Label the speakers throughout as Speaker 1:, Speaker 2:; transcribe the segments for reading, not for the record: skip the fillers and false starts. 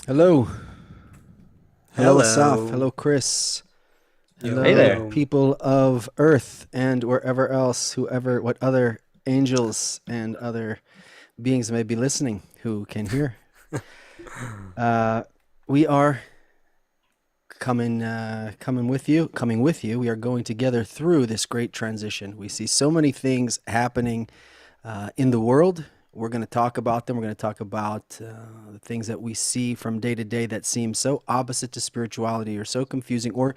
Speaker 1: Hello. Hello, Asaf.
Speaker 2: Hello.
Speaker 1: Hello, Chris.
Speaker 3: Hey there.
Speaker 1: Hello,
Speaker 2: Yo.
Speaker 1: people of Earth and wherever else, whoever, what other angels and other beings may be listening who can hear. Uh, we are coming with you. We are going together through this great transition. We see so many things happening in the world. We're going to talk about them. We're going to talk about the things that we see from day to day that seem so opposite to spirituality or so confusing, or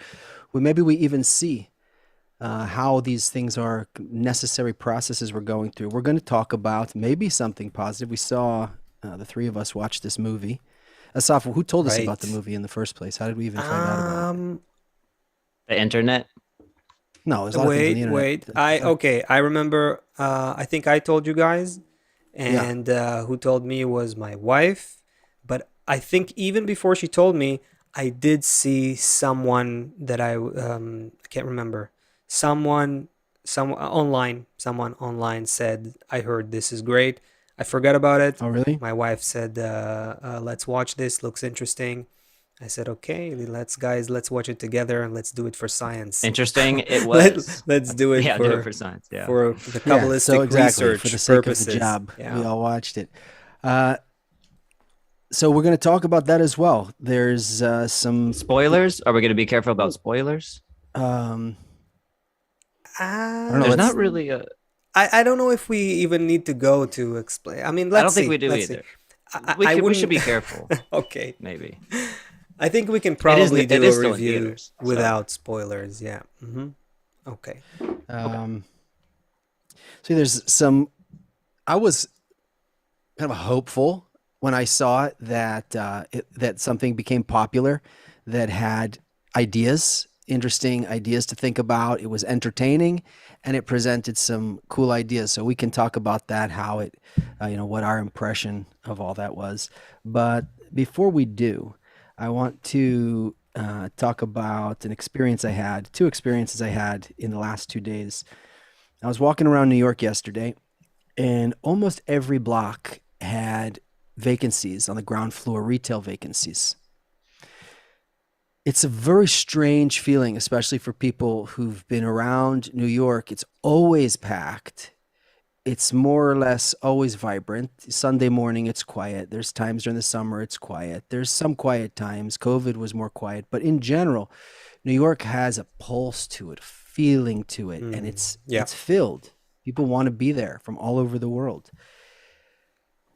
Speaker 1: maybe we even see how these things are necessary processes we're going through. We're going to talk about maybe something positive. We saw the three of us watch this movie. Asaf, who told us about the
Speaker 2: Right.
Speaker 1: movie in the first place? How did we even find out about it?
Speaker 2: Um,
Speaker 3: The internet.
Speaker 1: No, there's a lot of things on the
Speaker 2: wait,
Speaker 1: internet.
Speaker 2: wait. I remember I think I told you guys
Speaker 1: Yeah.
Speaker 2: and who told me was my wife, but I think even before she told me, I did see someone that I can't remember. Someone someone online said, "I heard this is great." I forgot about it.
Speaker 1: Oh, really?
Speaker 2: My wife said, "Let's watch this. Looks interesting." I said, okay, let's watch it together and let's do it for science.
Speaker 3: Interesting. It
Speaker 2: Let,
Speaker 3: was.
Speaker 2: let's do it
Speaker 3: Yeah, do it for science. Yeah.
Speaker 2: for the
Speaker 1: Yeah. So
Speaker 2: Kabbalistic
Speaker 1: exactly for the
Speaker 2: research
Speaker 1: sake of the
Speaker 2: purposes.
Speaker 1: job, we
Speaker 2: Yeah.
Speaker 1: all watched it. Uh, so we're going to talk about that as well. There's some
Speaker 3: Spoilers. Are we going to be careful about spoilers?
Speaker 1: um I don't know,
Speaker 3: There's
Speaker 2: Um,
Speaker 3: not
Speaker 1: let's
Speaker 3: really a.
Speaker 2: I don't know if we even need to go to explain. I mean,
Speaker 3: I don't
Speaker 2: let's
Speaker 3: think
Speaker 2: see.
Speaker 3: we do
Speaker 2: Let's see.
Speaker 3: either.
Speaker 2: I
Speaker 3: We should be
Speaker 2: wouldn't.
Speaker 3: careful.
Speaker 2: Okay.
Speaker 3: Maybe
Speaker 2: I think we can
Speaker 3: it is.
Speaker 2: probably
Speaker 3: It
Speaker 2: do
Speaker 3: is
Speaker 2: a
Speaker 3: still in
Speaker 2: review
Speaker 3: theaters. So
Speaker 2: without spoilers. Yeah. Okay.
Speaker 3: okay.
Speaker 1: um see there's some I was kind of hopeful when I saw that that something became popular that had ideas, interesting ideas to think about. It was entertaining, and it presented some cool ideas. So we can talk about that, how it, what our impression of all that was. But before we do, I want to talk about an experience I had, two experiences I had in the last 2 days. I was walking around New York yesterday, and almost every block had vacancies on the ground floor, retail vacancies. It's a very strange feeling, especially for people who've been around New York. It's always packed. It's more or less always vibrant. Sunday morning, it's quiet. There's times during the summer, it's quiet. There's some quiet times. COVID was more quiet, but in general, New York has a pulse to it, a feeling to it, and
Speaker 2: Yeah.
Speaker 1: it's filled. People want to be there from all over the world.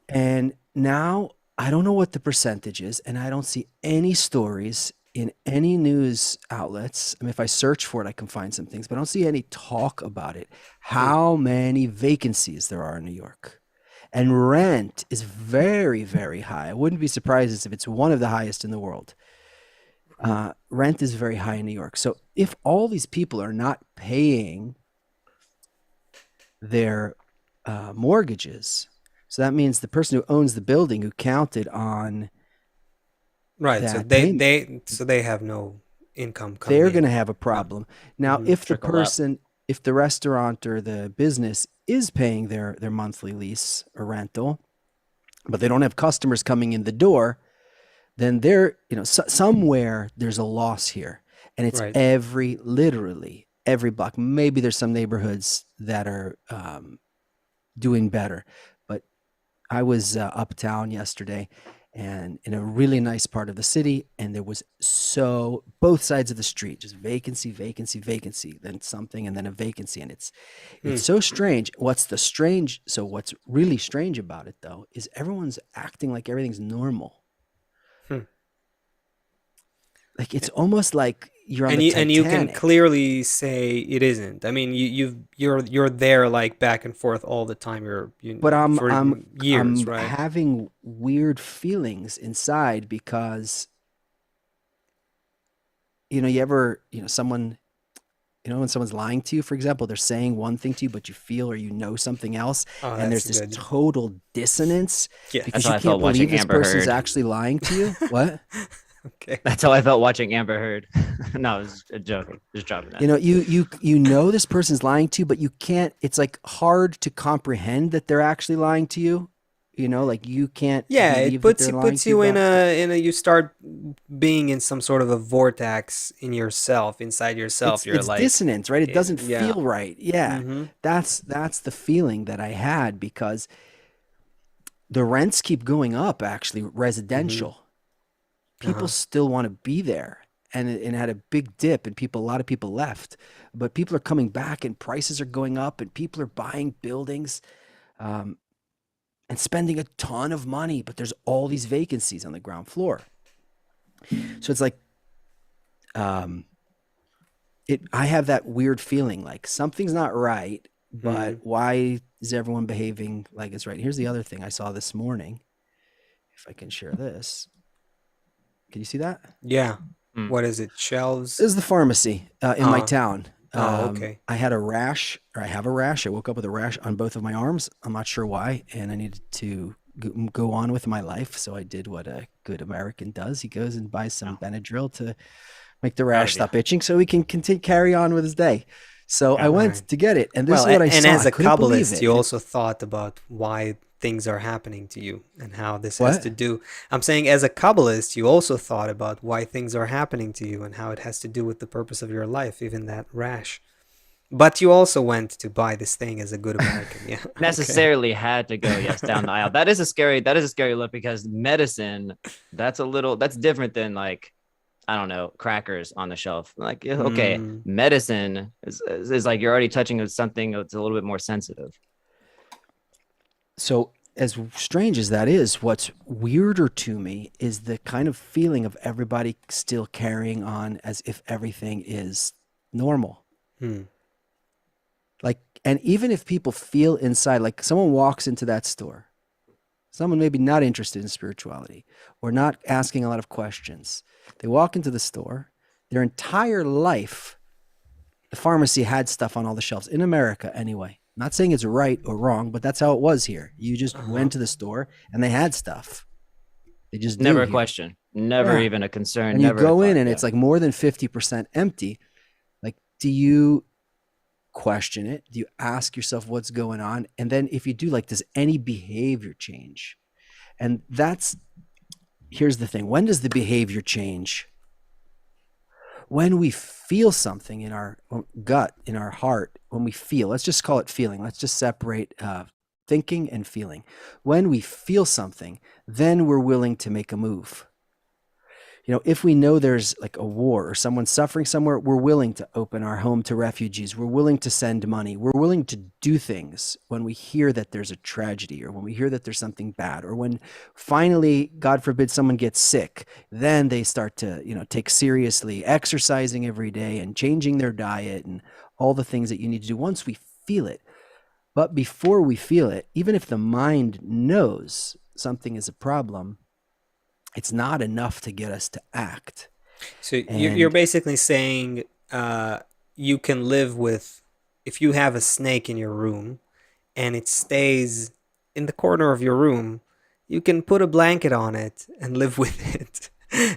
Speaker 1: And now I don't know what the percentage is, and I don't see any stories in any news outlets. I mean, if I search for it, I can find some things, but I don't see any talk about it.
Speaker 2: Hmm.
Speaker 1: How many vacancies there are in New York. And rent is very, very high. I wouldn't be surprised if it's one of the highest in the world. Rent is very high in New York. So if all these people are not paying their mortgages, so that means the person who owns the building who counted on
Speaker 2: Right. So
Speaker 1: that
Speaker 2: they
Speaker 1: payment,
Speaker 2: they so they have no income coming
Speaker 1: they're going
Speaker 2: in.
Speaker 1: to have a
Speaker 2: Yeah.
Speaker 1: problem. Now,
Speaker 3: Trickle up.
Speaker 1: if the restaurant or the business is paying their monthly lease or rental, but they don't have customers coming in the door, then somewhere there's a loss here. And it's
Speaker 2: Right.
Speaker 1: literally every block. Maybe there's some neighborhoods that are doing better. But I was uptown yesterday and in a really nice part of the city, and there was so both sides of the street, just vacancy, vacancy, vacancy, then something, and then a vacancy, and it's
Speaker 2: Hmm.
Speaker 1: so strange. What's really strange about it though is everyone's acting like everything's normal.
Speaker 2: Hmm.
Speaker 1: Like it's almost like you're on the
Speaker 2: And you can
Speaker 1: Titanic.
Speaker 2: clearly say it isn't. I mean, you're there like back and forth all the time.
Speaker 1: But
Speaker 2: For years,
Speaker 1: I'm
Speaker 2: right?
Speaker 1: having weird feelings inside because you ever, someone, when someone's lying to you, for example, they're saying one thing to you, but you feel or something else,
Speaker 2: Oh,
Speaker 1: and
Speaker 2: that's
Speaker 1: there's this
Speaker 2: good.
Speaker 1: total dissonance
Speaker 3: That's
Speaker 1: because
Speaker 2: Yes.
Speaker 3: how
Speaker 1: you
Speaker 3: I
Speaker 1: can't
Speaker 3: felt
Speaker 1: believe
Speaker 3: watching
Speaker 1: this
Speaker 3: Amber
Speaker 1: person's
Speaker 3: Heard.
Speaker 1: actually lying to you. What?
Speaker 2: Okay.
Speaker 3: That's how I felt watching Amber Heard. No, I was joking. Just dropping that.
Speaker 1: This person's lying to you, but you can't. It's like hard to comprehend that they're actually lying to you. Like you can't
Speaker 2: Yeah, it
Speaker 1: believe that they're lying
Speaker 2: puts
Speaker 1: to you
Speaker 2: you in
Speaker 1: about.
Speaker 2: a you start being in some sort of a vortex in yourself, inside yourself. You're
Speaker 1: It's
Speaker 2: like,
Speaker 1: dissonance, right? It doesn't
Speaker 2: yeah.
Speaker 1: feel right. Yeah.
Speaker 2: Mm-hmm.
Speaker 1: That's the feeling that I had because the rents keep going up, actually,
Speaker 2: Mm-hmm.
Speaker 1: residential. People
Speaker 2: Uh-huh.
Speaker 1: still want to be there. And it had a big dip and a lot of people left, but people are coming back and prices are going up and people are buying buildings, um, and spending a ton of money, but there's all these vacancies on the ground floor. So it's like, um, I have that weird feeling like something's not right, but
Speaker 2: Mm.
Speaker 1: why is everyone behaving like it's right? Here's the other thing I saw this morning. If I can share this, can you see that?
Speaker 2: Yeah.
Speaker 3: Mm.
Speaker 2: What is it? Shelves?
Speaker 1: This is the pharmacy in my
Speaker 2: Uh,
Speaker 1: town.
Speaker 2: oh, okay.
Speaker 1: I had a rash, or I have a rash. I woke up with a rash on both of my arms. I'm not sure why, and I needed to go on with my life. So I did what a good American does. He goes and buys some
Speaker 3: No,
Speaker 1: Benadryl to make the
Speaker 3: proud
Speaker 1: rash
Speaker 3: of you.
Speaker 1: stop itching, so he can continue carry on with his day. So I
Speaker 3: Yeah.
Speaker 1: went
Speaker 2: Right.
Speaker 1: to get it, and this
Speaker 2: Well,
Speaker 1: is what I
Speaker 2: and
Speaker 1: saw.
Speaker 2: as
Speaker 1: I
Speaker 2: a
Speaker 1: couldn't believe
Speaker 2: Kabbalist,
Speaker 1: it.
Speaker 2: you also thought about why things are happening to you and how this has
Speaker 1: What?
Speaker 2: to do. I'm saying, as a Kabbalist, you also thought about why things are happening to you and how it has to do with the purpose of your life, even that rash. But you also went to buy this thing as a good American. Yeah. Okay.
Speaker 3: Necessarily had to go, yes, down the aisle. That is a scary look because medicine, that's different than like, I don't know, crackers on the shelf. Like, yeah, okay,
Speaker 2: Mm,
Speaker 3: medicine is like you're already touching with something that's a little bit more sensitive.
Speaker 1: So, as strange as that is, what's weirder to me is the kind of feeling of everybody still carrying on as if everything is normal.
Speaker 2: mm,
Speaker 1: Like, and even if people feel inside, like someone walks into that store, someone maybe not interested in spirituality or not asking a lot of questions, they walk into the store, their entire life, the pharmacy had stuff on all the shelves in America anyway. I'm not saying it's right or wrong, but that's how it was here. You just
Speaker 2: uh-huh.
Speaker 1: went to the store and they had stuff. They just do
Speaker 3: Never a
Speaker 1: here.
Speaker 3: question, never
Speaker 1: Yeah.
Speaker 3: even a concern,
Speaker 1: And you
Speaker 3: never a
Speaker 1: go in
Speaker 3: thought.
Speaker 1: and
Speaker 3: Yeah.
Speaker 1: it's like more than 50% empty. Like, do you question it? Do you ask yourself what's going on? And then if you do, like, does any behavior change? And here's the thing. When does the behavior change? When we feel something in our gut, in our heart, when we feel, let's just call it feeling. Let's just separate thinking and feeling. When we feel something, then we're willing to make a move. If we know there's like a war or someone suffering somewhere, we're willing to open our home to refugees. We're willing to send money. We're willing to do things when we hear that there's a tragedy or when we hear that there's something bad or when finally, God forbid, someone gets sick. Then they start to, take seriously exercising every day and changing their diet and all the things that you need to do once we feel it. But before we feel it, even if the mind knows something is a problem, it's not enough to get us to act.
Speaker 2: So you're
Speaker 1: And
Speaker 2: basically saying you can live with, if you have a snake in your room and it stays in the corner of your room, you can put a blanket on it and live with it.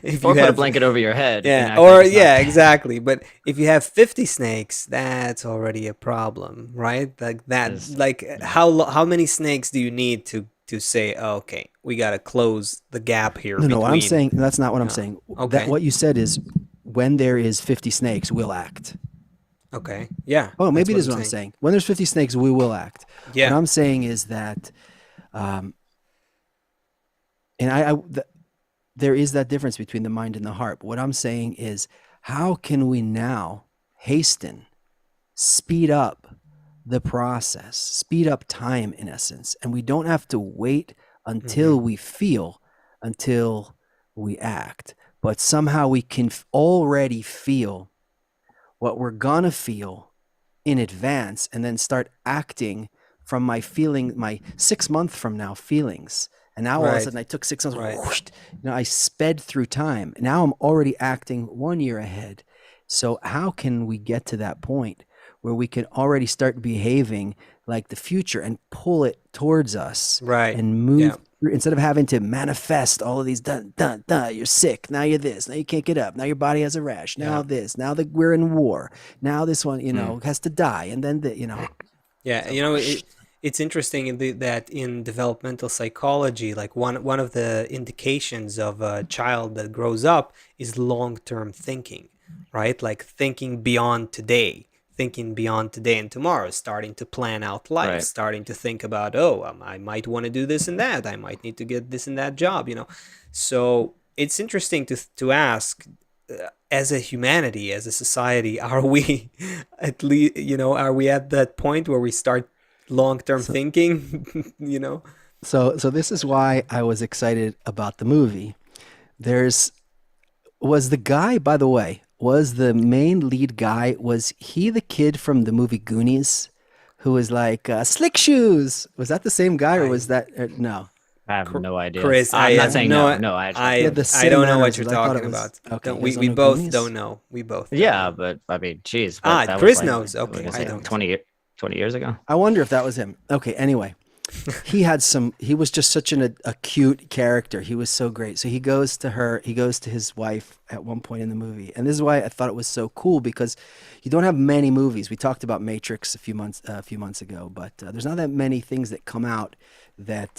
Speaker 2: If you
Speaker 3: Or put a
Speaker 2: have,
Speaker 3: blanket over your head and
Speaker 2: yeah,
Speaker 3: act like
Speaker 2: or
Speaker 3: it's not
Speaker 2: yeah,
Speaker 3: there.
Speaker 2: exactly. But if you have 50 snakes, that's already a problem, right? Like that,
Speaker 3: Is
Speaker 2: like how many snakes do you need to say, oh, okay, we got to close the gap here
Speaker 1: no, what I'm
Speaker 2: between.
Speaker 1: saying, that's not what I'm
Speaker 2: uh,
Speaker 1: saying. That
Speaker 2: okay.
Speaker 1: what you said is when there is 50 snakes, we'll act.
Speaker 2: Okay. Yeah,
Speaker 1: Oh,
Speaker 2: that's
Speaker 1: maybe it
Speaker 2: what
Speaker 1: is
Speaker 2: I'm
Speaker 1: what I'm
Speaker 2: saying.
Speaker 1: saying. When there's 50 snakes, we will act. What
Speaker 2: Yeah.
Speaker 1: I'm saying is that, um, and there is that difference between the mind and the heart. But what I'm saying is, how can we now hasten, speed up the process, speed up time in essence, and we don't have to wait
Speaker 2: Mm-hmm.
Speaker 1: until we feel, until we act, but somehow we can already feel what we're gonna feel in advance and then start acting from my feeling, my 6 month from now feelings. And now all of a
Speaker 2: Right.
Speaker 1: sudden I took 6 months,
Speaker 2: Right.
Speaker 1: whoosh, I sped through time. Now I'm already acting 1 year ahead. So how can we get to that point where we can already start behaving like the future and pull it towards us
Speaker 2: Right.
Speaker 1: and
Speaker 2: Yeah.
Speaker 1: move through, instead of having to manifest all of these dun dun dun, you're sick, now you're this, now you can't get up, now your body has a rash, now
Speaker 2: Yeah.
Speaker 1: this, now that we're in war, now this one,
Speaker 3: Hmm.
Speaker 1: has to die, and then
Speaker 2: Yeah.
Speaker 1: so
Speaker 2: You know, it's interesting that in developmental psychology, like one of the indications of a child that grows up is long-term thinking, right? Like thinking beyond today and tomorrow, starting to plan out life,
Speaker 3: Right.
Speaker 2: starting to think about, oh, I might want to do this and that, I might need to get this and that job, you know. So it's interesting to ask, as a humanity, as a society, are we at least, you know, are we at that point where we start long-term
Speaker 1: So,
Speaker 2: thinking, you know?
Speaker 1: so this is why I was excited about the movie. There's was the guy, by the way, was the main lead guy, was he the kid from the movie Goonies who was like slick shoes? Was that the same guy or
Speaker 2: I
Speaker 1: was that
Speaker 3: I have no idea.
Speaker 2: Chris, I
Speaker 3: I'm not
Speaker 2: have
Speaker 3: saying
Speaker 2: no,
Speaker 3: no. No, I actually have
Speaker 1: he
Speaker 3: no
Speaker 1: had the
Speaker 3: idea.
Speaker 2: I
Speaker 1: same
Speaker 2: don't know what you're
Speaker 1: mannerisms? I thought it
Speaker 2: talking
Speaker 1: was
Speaker 2: about.
Speaker 1: okay.
Speaker 2: Don't
Speaker 1: You guys don't
Speaker 2: we
Speaker 1: know
Speaker 2: both
Speaker 1: Goonies?
Speaker 2: don't know. We both don't
Speaker 3: Yeah,
Speaker 2: know.
Speaker 3: but I mean, geez,
Speaker 2: Ah,
Speaker 3: that was
Speaker 2: Chris
Speaker 3: like,
Speaker 2: knows.
Speaker 3: what
Speaker 2: Okay,
Speaker 3: did I
Speaker 2: I
Speaker 3: say,
Speaker 2: don't.
Speaker 3: 20 years ago?
Speaker 1: I wonder if that was him. Okay, anyway, he was just such a cute character. He was so great. So he goes to his wife at one point in the movie. And this is why I thought it was so cool because you don't have many movies. We talked about Matrix a few months ago, but there's not that many things that come out that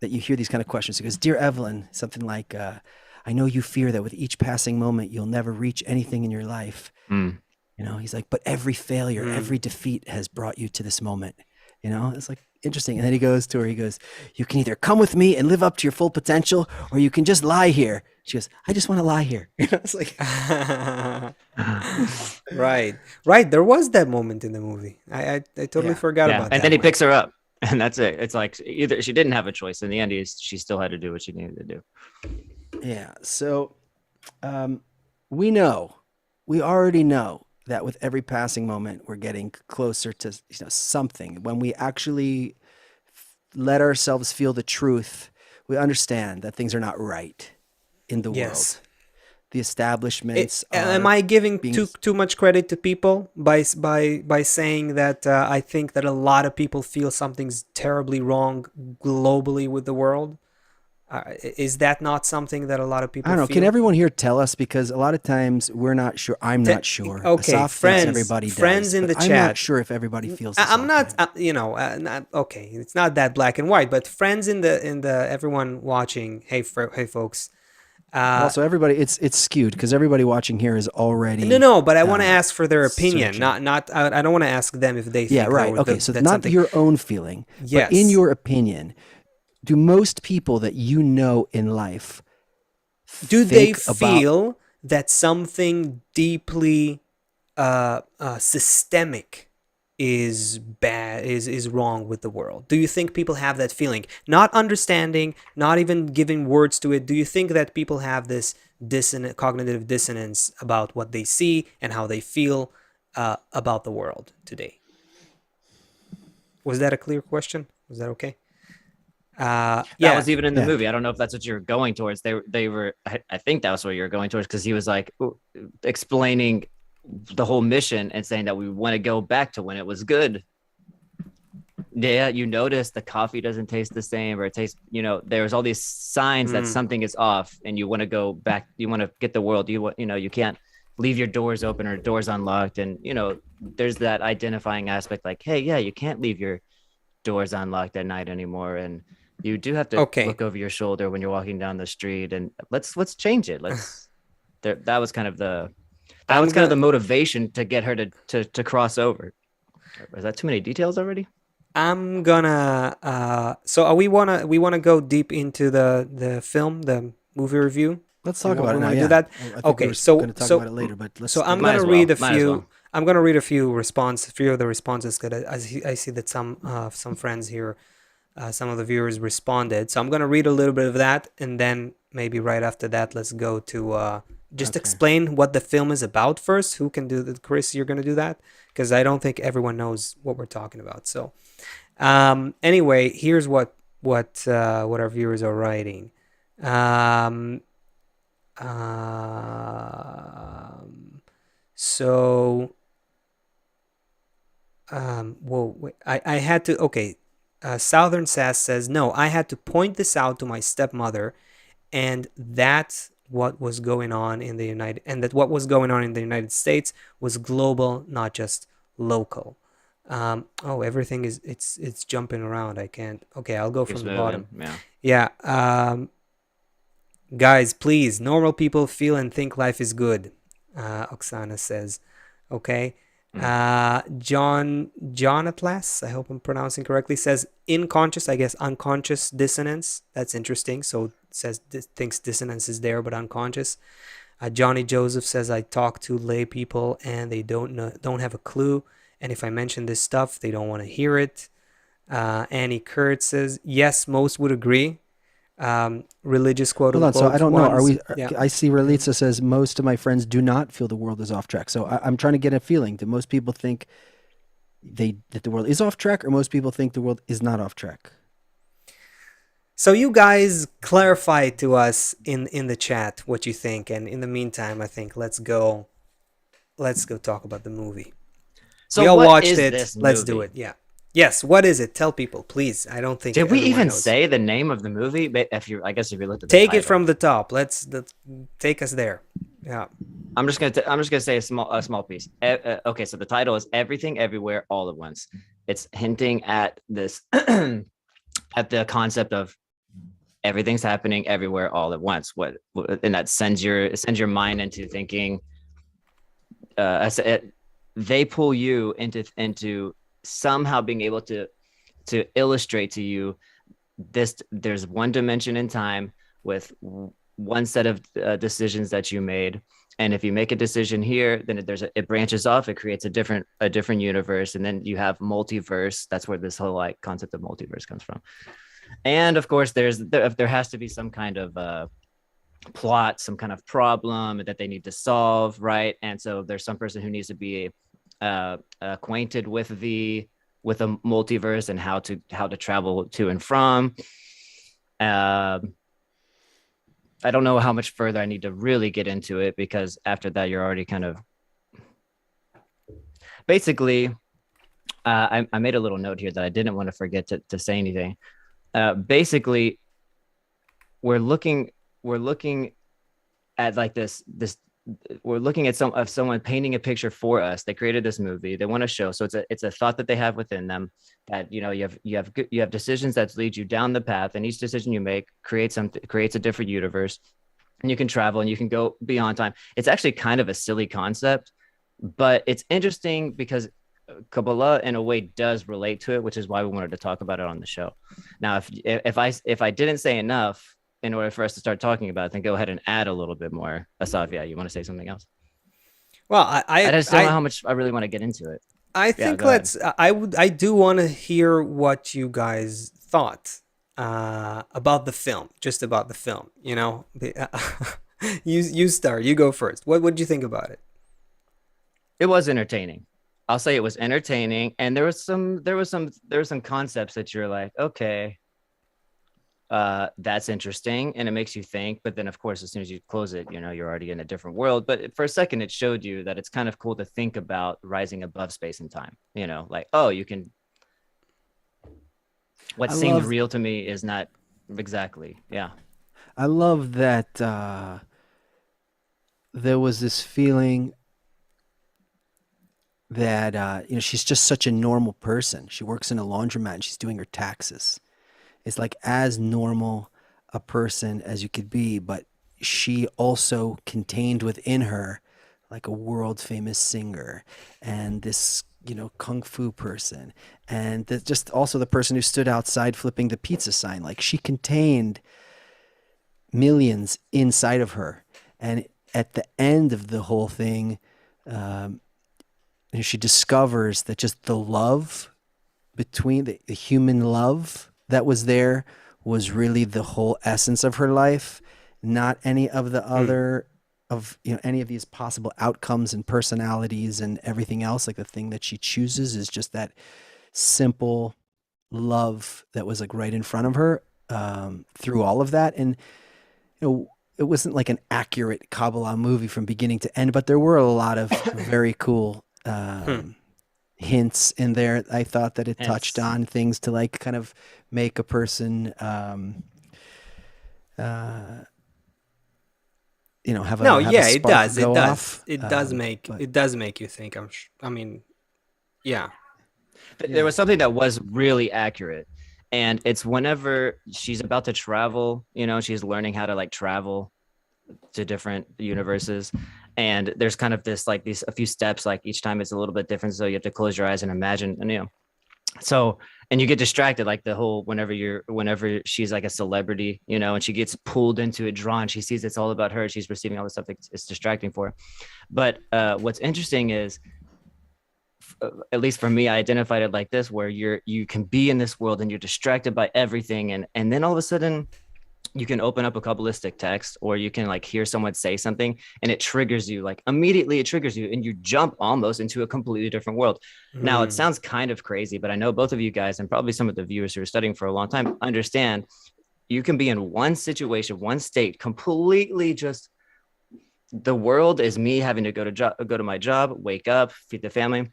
Speaker 1: that you hear these kind of questions. He goes, "Dear Evelyn," something like, "I know you fear that with each passing moment you'll never reach anything in your life."
Speaker 3: Mm.
Speaker 1: You know, he's like, "But every failure,
Speaker 2: Mm.
Speaker 1: every defeat has brought you to this moment." You know, it's like interesting. And then he goes to her, he goes, "You can either come with me and live up to your full potential, or you can just lie here." She goes, "I just want to lie here." You know, it's like,
Speaker 2: Right, right. There was that moment in the movie. I totally
Speaker 1: yeah,
Speaker 2: forgot
Speaker 3: Yeah,
Speaker 2: about
Speaker 3: and then
Speaker 2: that
Speaker 3: he
Speaker 2: one.
Speaker 3: picks her up, and that's it. It's like either she didn't have a choice. In the end, she still had to do what she needed to do.
Speaker 1: yeah. So um, we know, we already know that with every passing moment, we're getting closer to something. When we actually let ourselves feel the truth, we understand that things are not right in the
Speaker 2: Yes.
Speaker 1: world. The establishments
Speaker 2: Am
Speaker 1: are
Speaker 2: I giving
Speaker 1: being
Speaker 2: too much credit to people by saying that I think that a lot of people feel something's terribly wrong globally with the world? Is that not something that a lot of
Speaker 1: I
Speaker 2: people
Speaker 1: don't know. Can
Speaker 2: feel?
Speaker 1: everyone here tell us? Because a lot of times we're not sure. I'm
Speaker 2: Te-
Speaker 1: not sure.
Speaker 2: okay,
Speaker 1: Asaf thinks
Speaker 2: friends,
Speaker 1: everybody
Speaker 2: friends
Speaker 1: does,
Speaker 2: in
Speaker 1: but
Speaker 2: the
Speaker 1: I'm not
Speaker 2: chat.
Speaker 1: sure if everybody feels this
Speaker 2: I'm
Speaker 1: all. Go
Speaker 2: not,
Speaker 1: ahead.
Speaker 2: not okay. It's not that black and white, but friends in the everyone watching. Hey, hey, folks. Uh,
Speaker 1: Also, everybody, it's skewed because everybody watching here is
Speaker 2: no,
Speaker 1: already
Speaker 2: no, but I want to ask for their opinion.
Speaker 1: searching.
Speaker 2: I don't want to ask them if they
Speaker 1: Yeah,
Speaker 2: think
Speaker 1: right. Okay, so
Speaker 2: that's
Speaker 1: not
Speaker 2: something.
Speaker 1: your own feeling, but in
Speaker 2: Yes.
Speaker 1: your opinion, do most people that you know in life
Speaker 2: Do they
Speaker 1: think about?
Speaker 2: feel that something deeply systemic is bad, is wrong with the world? Do you think people have that feeling, not understanding, not even giving words to it? Do you think that people have this dissonant cognitive dissonance about what they see and how they feel about the world today? Was that a clear question? Was that okay?
Speaker 3: That
Speaker 2: Yeah.
Speaker 3: was even in the
Speaker 1: Yeah.
Speaker 3: movie. I don't know if that's what you're going towards. They were. I think that was what you were going towards because he was like explaining the whole mission and saying that we want to go back to when it was good. Yeah, you notice the coffee doesn't taste the same, or it tastes. There's all these signs that
Speaker 2: Mm.
Speaker 3: something is off, and you want to go back. You want to get the world. You can't leave your doors open or doors unlocked, and there's that identifying aspect. Like, hey, yeah, you can't leave your doors unlocked at night anymore, and you do have to
Speaker 2: Okay.
Speaker 3: look over your shoulder when you're walking down the street. And let's change it. That was kind of
Speaker 2: I'm
Speaker 3: the
Speaker 2: gonna
Speaker 3: motivation to get her to cross over. Is that too many details already?
Speaker 2: I'm gonna so we wanna go deep into the film, the movie review.
Speaker 1: Let's
Speaker 2: We
Speaker 1: talk
Speaker 2: want,
Speaker 1: about
Speaker 2: we
Speaker 1: it now.
Speaker 2: want to do
Speaker 1: Yeah,
Speaker 2: that.
Speaker 1: I think we
Speaker 2: Okay,
Speaker 1: were
Speaker 2: so
Speaker 1: going to talk about it later, but let's
Speaker 2: so I'm
Speaker 1: do
Speaker 3: Might
Speaker 1: it.
Speaker 2: gonna
Speaker 3: as
Speaker 2: read
Speaker 3: well.
Speaker 2: a
Speaker 3: Might as
Speaker 2: few.
Speaker 3: well.
Speaker 2: I'm gonna read a few of the responses because I see that some friends here, some of the viewers responded. So I'm gonna read a little bit of that, and then maybe right after that, let's go to just
Speaker 1: Okay.
Speaker 2: explain what the film is about first. Who can do that? Chris, you're gonna do that because I don't think everyone knows what we're talking about. So anyway, here's what our viewers are writing. Um, um, so, whoa, wait, I had to, okay. Southern Sass says, no, I had to point this out to my stepmother, and that's what was going on in the United, and that what was going on in the United States was global, not just local. Oh, everything is it's jumping around. I can't. Okay, I'll go
Speaker 3: Keeps
Speaker 2: from the
Speaker 3: moving.
Speaker 2: bottom.
Speaker 3: Yeah.
Speaker 2: Yeah. Guys, please, normal people feel and think life is good. Oksana says. Okay.
Speaker 3: Mm.
Speaker 2: John Atlas, I hope I'm pronouncing correctly, says unconscious, I guess unconscious dissonance. That's interesting. So it says thinks dissonance is there, but unconscious. Johnny Joseph says I talk to lay people and they don't have a clue. And if I mention this stuff, they don't want to hear it. Annie Kurt says yes, most would agree. Religious quote
Speaker 1: Hold on. So I
Speaker 2: unquote
Speaker 1: don't know. Are
Speaker 2: ones.
Speaker 1: we?
Speaker 2: Yeah.
Speaker 1: I see Relitza says most of my friends do not feel the world is off track. So I'm trying to get a feeling. Do most people think that the world is off track, or most people think the world is not off track?
Speaker 2: So you guys clarify to us in the chat what you think, and in the meantime, I think let's go talk about the movie.
Speaker 3: So
Speaker 2: We all
Speaker 3: what
Speaker 2: watched
Speaker 3: is
Speaker 2: it.
Speaker 3: this
Speaker 2: Let's do
Speaker 3: movie?
Speaker 2: it. Yeah. Yes. What is it? Tell people, please. I don't think
Speaker 3: Did we
Speaker 2: everyone
Speaker 3: even
Speaker 2: knows.
Speaker 3: say the name of the movie? I guess if you looked at the
Speaker 2: Take it
Speaker 3: title.
Speaker 2: from the top. Take us there. Yeah.
Speaker 3: I'm just gonna say a small piece. Okay, so the title is Everything Everywhere All at Once. It's hinting at this at the concept of everything's happening everywhere all at once. And that sends your mind into thinking. They pull you into somehow being able to illustrate to you this. There's one dimension in time with one set of decisions that you made, and if you make a decision here, then it branches off. It creates a different universe, and then you have multiverse. That's where this whole like concept of multiverse comes from. And of course, there has to be some kind of plot, some kind of problem that they need to solve, right? And so there's some person who needs to be acquainted with a multiverse and how to travel to and from. I don't know how much further I need to really get into it, because after that, you're already kind of basically. I made a little note here that I didn't want to forget to say anything. Basically, we're looking at like this we're looking at someone painting a picture for us. They created this movie. They want to show. So it's a thought that they have within them that, you know, you have decisions that lead you down the path, and each decision you make creates a different universe, and you can travel and you can go beyond time. It's actually kind of a silly concept, but it's interesting because Kabbalah in a way does relate to it, which is why we wanted to talk about it on the show. Now, if I didn't say enough in order for us to start talking about it, then go ahead and add a little bit more. Asavia, you want to say something else?
Speaker 2: Well,
Speaker 3: I just don't know how much I really want to get into it.
Speaker 2: I think I do want to hear what you guys thought about the film, just about the film. You know, you start. You go first. What did you think about it?
Speaker 3: It was entertaining. I'll say it was entertaining, and there was some concepts that you're like, okay, that's interesting, and it makes you think. But then, of course, as soon as you close it, you know, you're already in a different world. But for a second, it showed you that it's kind of cool to think about rising above space and time. You know, like, oh, you can. What seemed real to me is not exactly. Yeah.
Speaker 1: I love that there was this feeling that you know, she's just such a normal person. She works in a laundromat and she's doing her taxes. It's like as normal a person as you could be, but she also contained within her like a world famous singer and this, you know, kung fu person, and just also the person who stood outside flipping the pizza sign. Like she contained millions inside of her. And at the end of the whole thing, she discovers that just the love between the human love that was there was really the whole essence of her life, not any of the other of, you know, any of these possible outcomes and personalities and everything else. Like the thing that she chooses is just that simple love that was like right in front of her through all of that. And you know, it wasn't like an accurate Kabbalah movie from beginning to end, but there were a lot of very cool hints in there. I thought that it touched on things to like kind of make a person you know, have a
Speaker 2: it does.
Speaker 1: It
Speaker 2: It does make you think. I mean, yeah.
Speaker 3: There was something that was really accurate, and it's whenever she's about to travel, she's learning how to like travel to different universes, and there's kind of this like these a few steps, like each time it's a little bit different, so you have to close your eyes and imagine, and so, and you get distracted, like the whole whenever she's like a celebrity, and she gets pulled into it, drawn, she sees it's all about her, she's receiving all this stuff, it's distracting for her. But what's interesting is, at least for me, I identified it like this, where you can be in this world and you're distracted by everything, and then all of a sudden you can open up a Kabbalistic text, or you can like hear someone say something and it triggers you, like immediately it triggers you, and you jump almost into a completely different world. Now it sounds kind of crazy, but I know both of you guys, and probably some of the viewers who are studying for a long time, understand you can be in one situation, one state, completely just, the world is me having to go to my job, wake up, feed the family.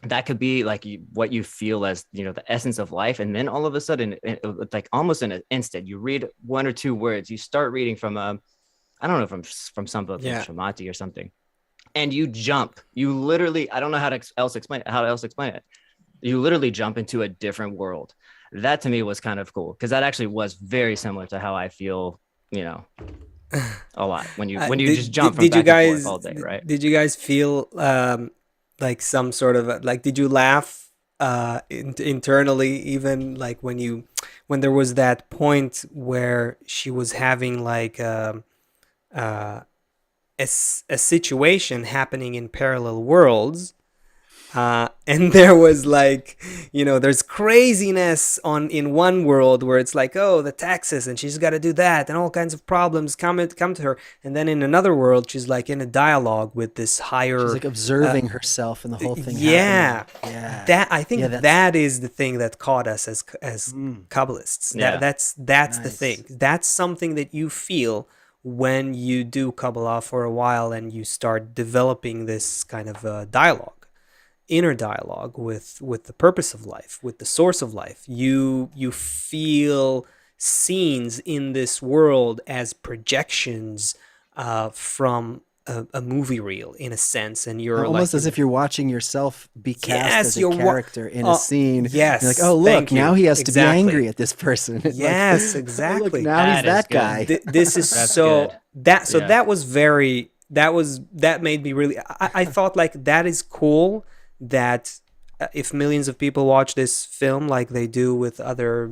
Speaker 3: That could be like what you feel as, the essence of life. And then all of a sudden, like almost in an instant, you read one or two words, you start reading from I don't know, from some book, like Shamati or something, and you jump, you literally, I don't know how else explain it. You literally jump into a different world. That to me was kind of cool, because that actually was very similar to how I feel, a lot when you just jump from back and forth all day, right?
Speaker 2: Did you guys feel like some sort of like, did you laugh internally, even like when there was that point where she was having like a situation happening in parallel worlds, and there was like, there's craziness in one world where it's like, oh, the taxes, and she's got to do that, and all kinds of problems come to her, and then in another world she's like in a dialogue with this higher,
Speaker 1: she's like observing herself and the whole thing
Speaker 2: happening.
Speaker 1: Yeah,
Speaker 2: that I think that is the thing that caught us as Kabbalists. That's nice. The thing, that's something that you feel when you do Kabbalah for a while and you start developing this kind of dialogue, inner dialogue with the purpose of life, with the source of life. You feel scenes in this world as projections from a movie reel, in a sense, and you're
Speaker 1: almost
Speaker 2: like,
Speaker 1: as if you're watching yourself be cast as a character in a scene.
Speaker 2: Yes,
Speaker 1: you're like, oh look, now he has to be angry at this person.
Speaker 2: Yes,
Speaker 1: like,
Speaker 2: exactly.
Speaker 1: Oh, look, now he's that guy.
Speaker 2: This is so good. That was very, that made me really, I thought like, that is cool, that if millions of people watch this film like they do with other,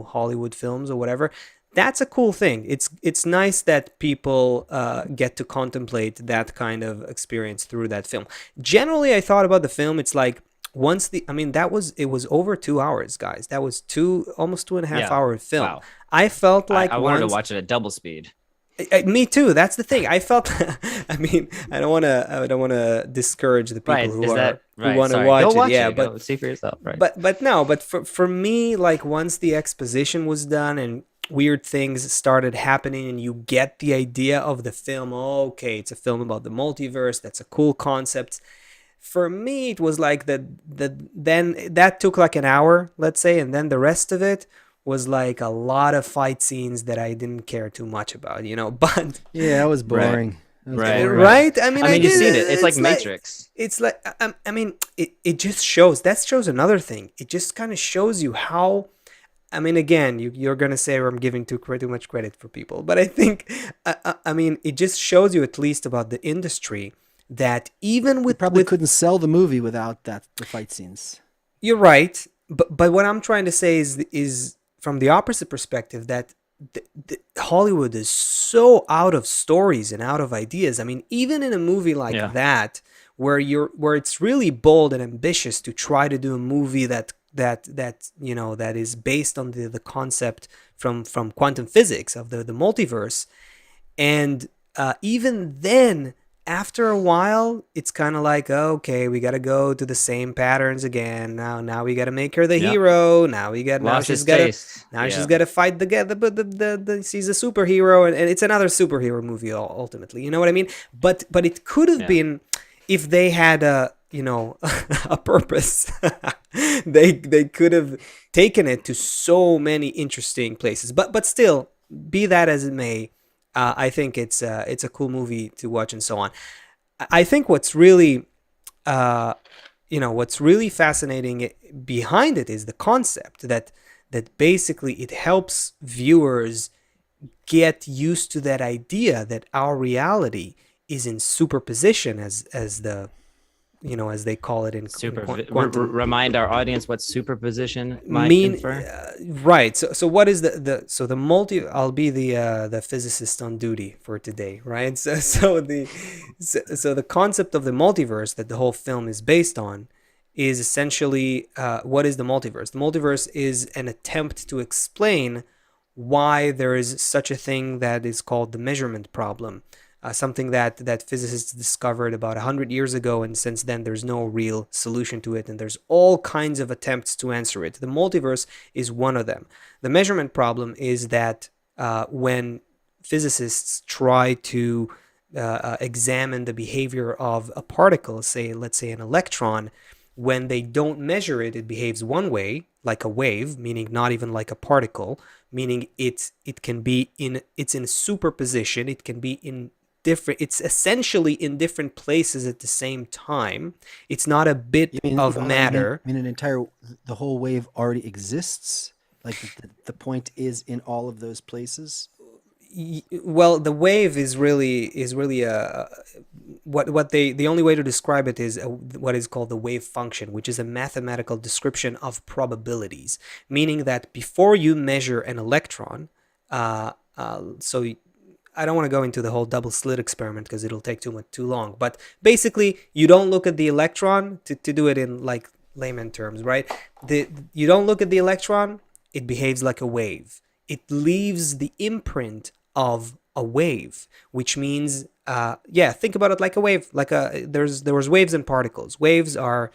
Speaker 2: Hollywood films or whatever, that's a cool thing. It's nice that people get to contemplate that kind of experience through that film. Generally, I thought about the film, it's like, it was over 2 hours, guys. That was almost 2.5 hour film.
Speaker 3: Wow.
Speaker 2: I felt like
Speaker 3: I wanted to watch it at double speed.
Speaker 2: Me too. That's the thing. I felt. I don't want to discourage the people who want to watch it.
Speaker 3: But go see for yourself. Right.
Speaker 2: But for me, like, once the exposition was done and weird things started happening, and you get the idea of the film. Oh, okay, it's a film about the multiverse. That's a cool concept. For me, it was like then that took like an hour, let's say, and then the rest of it was like a lot of fight scenes that I didn't care too much about, but
Speaker 1: yeah, it was boring.
Speaker 2: Right? I mean,
Speaker 3: you've seen it. It's like Matrix.
Speaker 2: It's like, it just shows, that shows another thing. It just kind of shows you how, again, you're going to say I'm giving too much credit for people, but I think, it just shows you at least about the industry that even with...
Speaker 1: You probably couldn't sell the movie without the fight scenes.
Speaker 2: You're right. But what I'm trying to say is from the opposite perspective, that Hollywood is so out of stories and out of ideas. Even in a movie like that, where it's really bold and ambitious to try to do a movie that is based on the concept from quantum physics of the multiverse, and even then, after a while, it's kind of like, okay, we got to go to the same patterns again. Now we got to make her the hero. Now she's got to fight the she's a superhero, and it's another superhero movie ultimately. You know what I mean? But it could have been, if they had a purpose. they could have taken it to so many interesting places. But still, be that as it may, I think it's a cool movie to watch and so on. I think what's really what's really fascinating behind it is the concept that basically it helps viewers get used to that idea that our reality is in superposition, as they call it in quantum.
Speaker 3: Remind our audience what superposition might
Speaker 2: Mean
Speaker 3: infer.
Speaker 2: Right. So what is the multi? I'll be the physicist on duty for today, right? So the concept of the multiverse that the whole film is based on is essentially what is the multiverse? The multiverse is an attempt to explain why there is such a thing that is called the measurement problem. Something that physicists discovered about 100 years ago, and since then there's no real solution to it, and there's all kinds of attempts to answer it. The multiverse is one of them. The measurement problem is that when physicists try to examine the behavior of a particle, let's say an electron, when they don't measure it, it behaves one way, like a wave, meaning not even like a particle, meaning it's in superposition. It can be in different, it's essentially in different places at the same time. It's not a bit of matter.
Speaker 1: The whole wave already exists. Like the point is in all of those places.
Speaker 2: Well, the wave is really the only way to describe it is what is called the wave function, which is a mathematical description of probabilities, meaning that before you measure an electron, so I don't want to go into the whole double slit experiment because it'll take too long. But basically, you don't look at the electron to do it in like layman terms, right? You don't look at the electron; it behaves like a wave. It leaves the imprint of a wave, which means, think about it like a wave. There was waves and particles. Waves are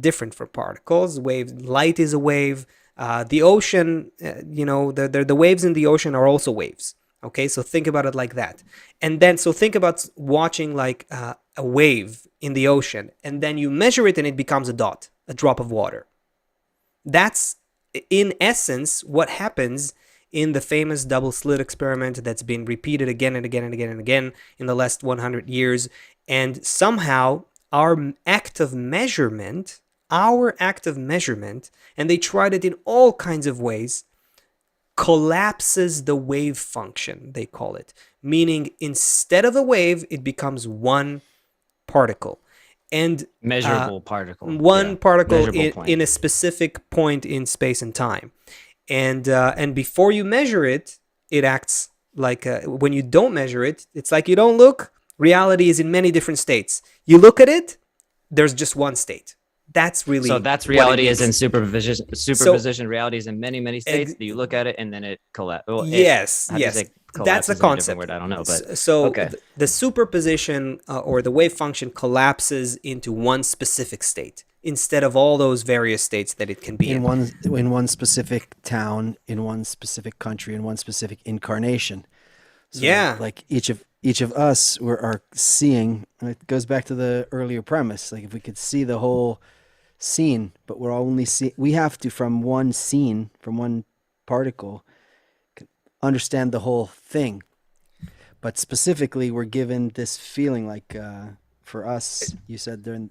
Speaker 2: different from particles. Light is a wave. The ocean, the waves in the ocean are also waves. Okay, so think about it like that. And then, so think about watching like a wave in the ocean, and then you measure it and it becomes a dot, a drop of water. That's, in essence, what happens in the famous double slit experiment that's been repeated again and again and again and again in the last 100 years. And somehow our act of measurement, and they tried it in all kinds of ways, collapses the wave function, they call it. Meaning instead of a wave, it becomes one particle. And
Speaker 3: measurable particle.
Speaker 2: One particle in a specific point in space and time. And before you measure it, it acts like when you don't measure it, it's like you don't look. Reality is in many different states. You look at it, there's just one state. That's really
Speaker 3: that's reality is in superposition. Reality is in many states. You look at it and then it collapses. Well,
Speaker 2: yes. That's the concept.
Speaker 3: Word, I don't know, but
Speaker 2: okay. The superposition or the wave function collapses into one specific state instead of all those various states that it can be in
Speaker 1: one specific town, in one specific country, in one specific incarnation. So like each of us are seeing. And it goes back to the earlier premise. Like if we could see the whole scene, but we're only we have to, from one scene, from one particle, understand the whole thing. But specifically, we're given this feeling like for us, you said during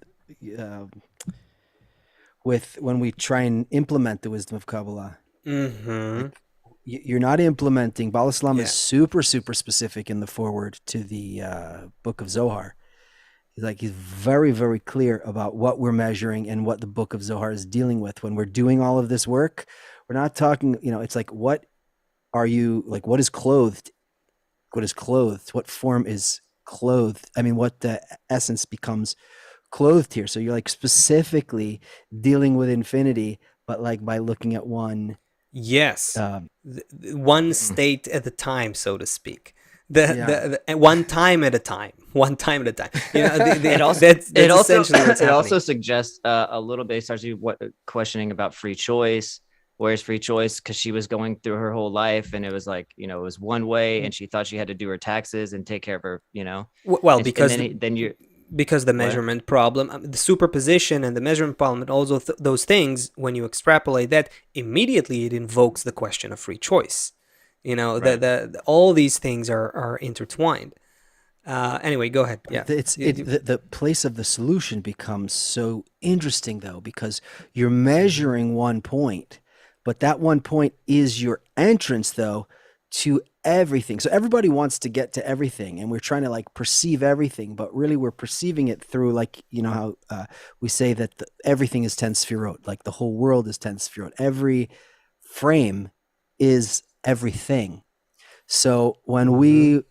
Speaker 1: when we try and implement the wisdom of Kabbalah, like, you're not implementing. Baal Islam is super specific in the foreword to the book of Zohar. He's very, very clear about what we're measuring and what the book of Zohar is dealing with. When we're doing all of this work, we're not talking, it's like, what are you, like, what is clothed? What is clothed? What form is clothed? I mean, what the essence becomes clothed here. So you're like specifically dealing with infinity, but like by looking at one.
Speaker 2: Yes. One state at a time, so to speak. The one time at a time. It
Speaker 3: also suggests a little bit. It starts you questioning about free choice. Where's free choice? Because she was going through her whole life, and it was like, it was one way, and she thought she had to do her taxes and take care of her,
Speaker 2: Well,
Speaker 3: and,
Speaker 2: because
Speaker 3: because
Speaker 2: the measurement problem, the superposition and the measurement problem, and also those things, when you extrapolate that, immediately it invokes the question of free choice. All these things are intertwined. Anyway, go ahead. Yeah.
Speaker 1: The place of the solution becomes so interesting though, because you're measuring one point, but that one point is your entrance though to everything. So everybody wants to get to everything, and we're trying to like perceive everything, but really we're perceiving it through, like, you know how we say that everything is 10 sphirot, like the whole world is 10 sphirot. Every frame is everything. So when we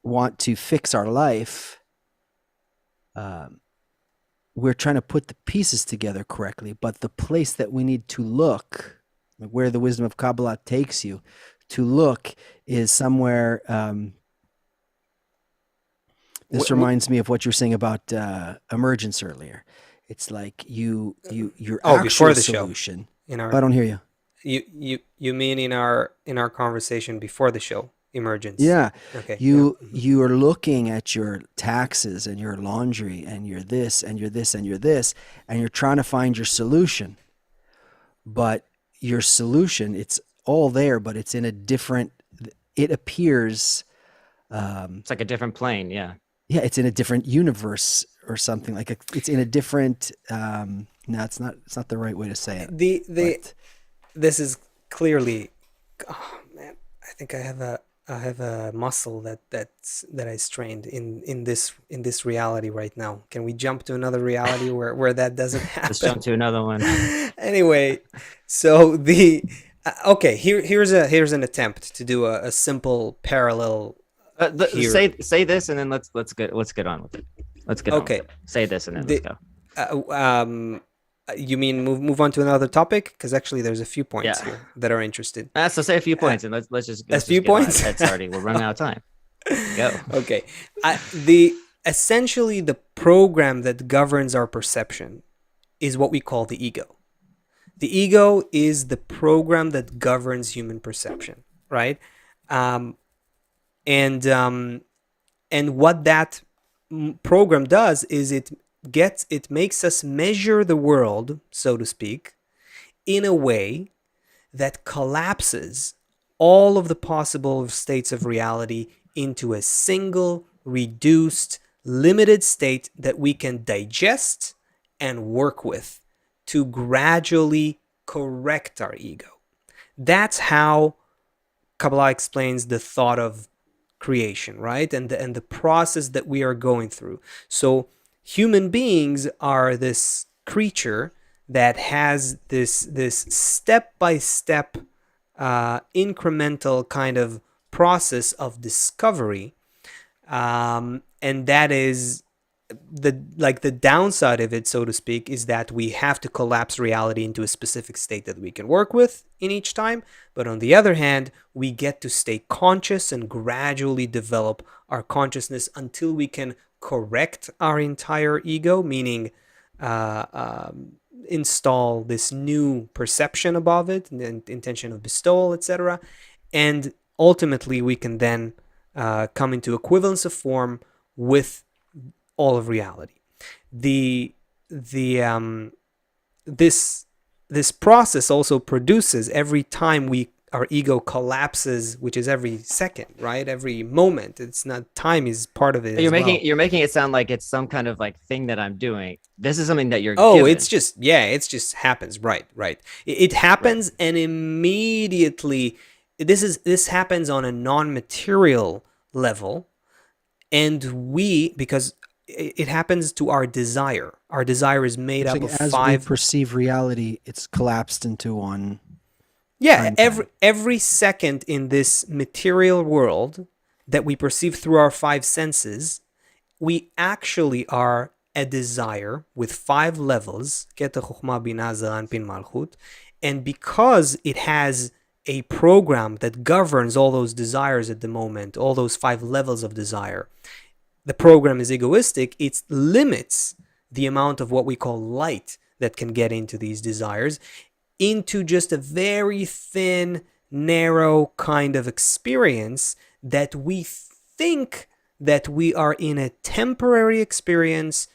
Speaker 1: want to fix our life, we're trying to put the pieces together correctly, but the place that we need to look, where the wisdom of Kabbalah takes you to look, is somewhere. This reminds me of what you were saying about emergence earlier. It's like your actual
Speaker 2: before the
Speaker 1: solution.
Speaker 2: Show. In our,
Speaker 1: I don't hear you.
Speaker 2: You mean in our conversation before the show, emergence?
Speaker 1: Yeah.
Speaker 2: Okay.
Speaker 1: You are looking at your taxes and your laundry and your this and your this and your this, and you're trying to find your solution. But your solution, it's all there, but it's in a different. It appears.
Speaker 3: It's like a different plane. Yeah.
Speaker 1: Yeah, it's in a different universe or something. Like it's in a different. No, it's not. It's not the right way to say it.
Speaker 2: This is clearly, oh man, I think I have a muscle that I strained in this reality right now. Can we jump to another reality where that doesn't happen?
Speaker 3: Let's jump to another one.
Speaker 2: Anyway, so okay, here's an attempt to do a simple parallel.
Speaker 3: Say this and then let's get on with it. Let's get
Speaker 2: okay.
Speaker 3: On with it. Say this and then let's go.
Speaker 2: You mean move on to another topic? Because actually, there's a few points here that are interested.
Speaker 3: So say a few points, and let's just
Speaker 2: a few points.
Speaker 3: Head starting. We're running out of time. Go.
Speaker 2: Okay. Essentially the program that governs our perception is what we call the ego. The ego is the program that governs human perception, right? And what that program does is it makes us measure the world, so to speak, in a way that collapses all of the possible states of reality into a single, reduced, limited state that we can digest and work with to gradually correct our ego. That's how Kabbalah explains the thought of creation, right? And the process that we are going through. So human beings are this creature that has this step-by-step incremental kind of process of discovery, and that is the downside of it, so to speak, is that we have to collapse reality into a specific state that we can work with in each time. But on the other hand, we get to stay conscious and gradually develop our consciousness until we can correct our entire ego, meaning install this new perception above it, the intention of bestowal, etc. And ultimately, we can then come into equivalence of form with all of reality. This process also produces, every time our ego collapses, which is every second, right? Every moment. It's not, time is part of it.
Speaker 3: You're making it sound like it's some kind of like thing that I'm doing. This is something that you're
Speaker 2: given.
Speaker 3: It
Speaker 2: just happens. Right. It happens, right. And immediately this happens on a non-material level, and because it happens to our desire. Our desire is made up of
Speaker 1: as
Speaker 2: five.
Speaker 1: We perceive reality, it's collapsed into one.
Speaker 2: Yeah, every second in this material world that we perceive through our five senses, we actually are a desire with 5 levels, and because it has a program that governs all those desires at the moment, all those 5 levels of desire, the program is egoistic. It limits the amount of what we call light that can get into these desires into just a very thin, narrow kind of experience that we think that we are in a temporary experience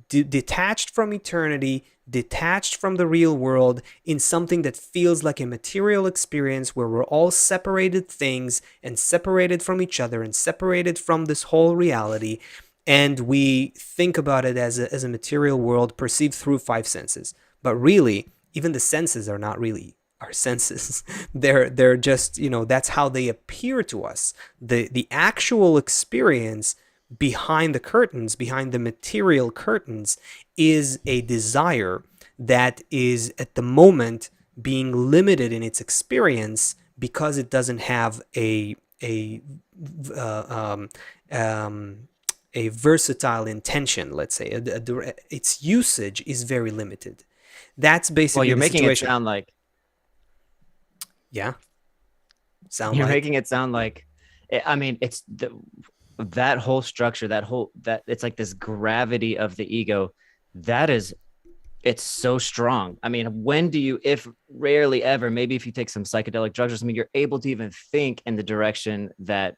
Speaker 2: detached from eternity, detached from the real world, in something that feels like a material experience where we're all separated things and separated from each other and separated from this whole reality. And we think about it as a material world perceived through five senses. But really, even the senses are not really our senses. They're just, that's how they appear to us. The actual experience behind the curtains, behind the material curtains, is a desire that is at the moment being limited in its experience because it doesn't have uh, um, a versatile intention, let's say. Its usage is very limited. That's
Speaker 3: Well,
Speaker 2: basically
Speaker 3: you're
Speaker 2: the
Speaker 3: making it
Speaker 2: situation.
Speaker 3: sound like
Speaker 2: Yeah. Sound
Speaker 3: you're
Speaker 2: like.
Speaker 3: making it sound like I mean, it's that whole structure, that it's like this gravity of the ego. That is, it's so strong. I mean, when do you, if rarely ever, maybe if you take some psychedelic drugs or something, you're able to even think in the direction that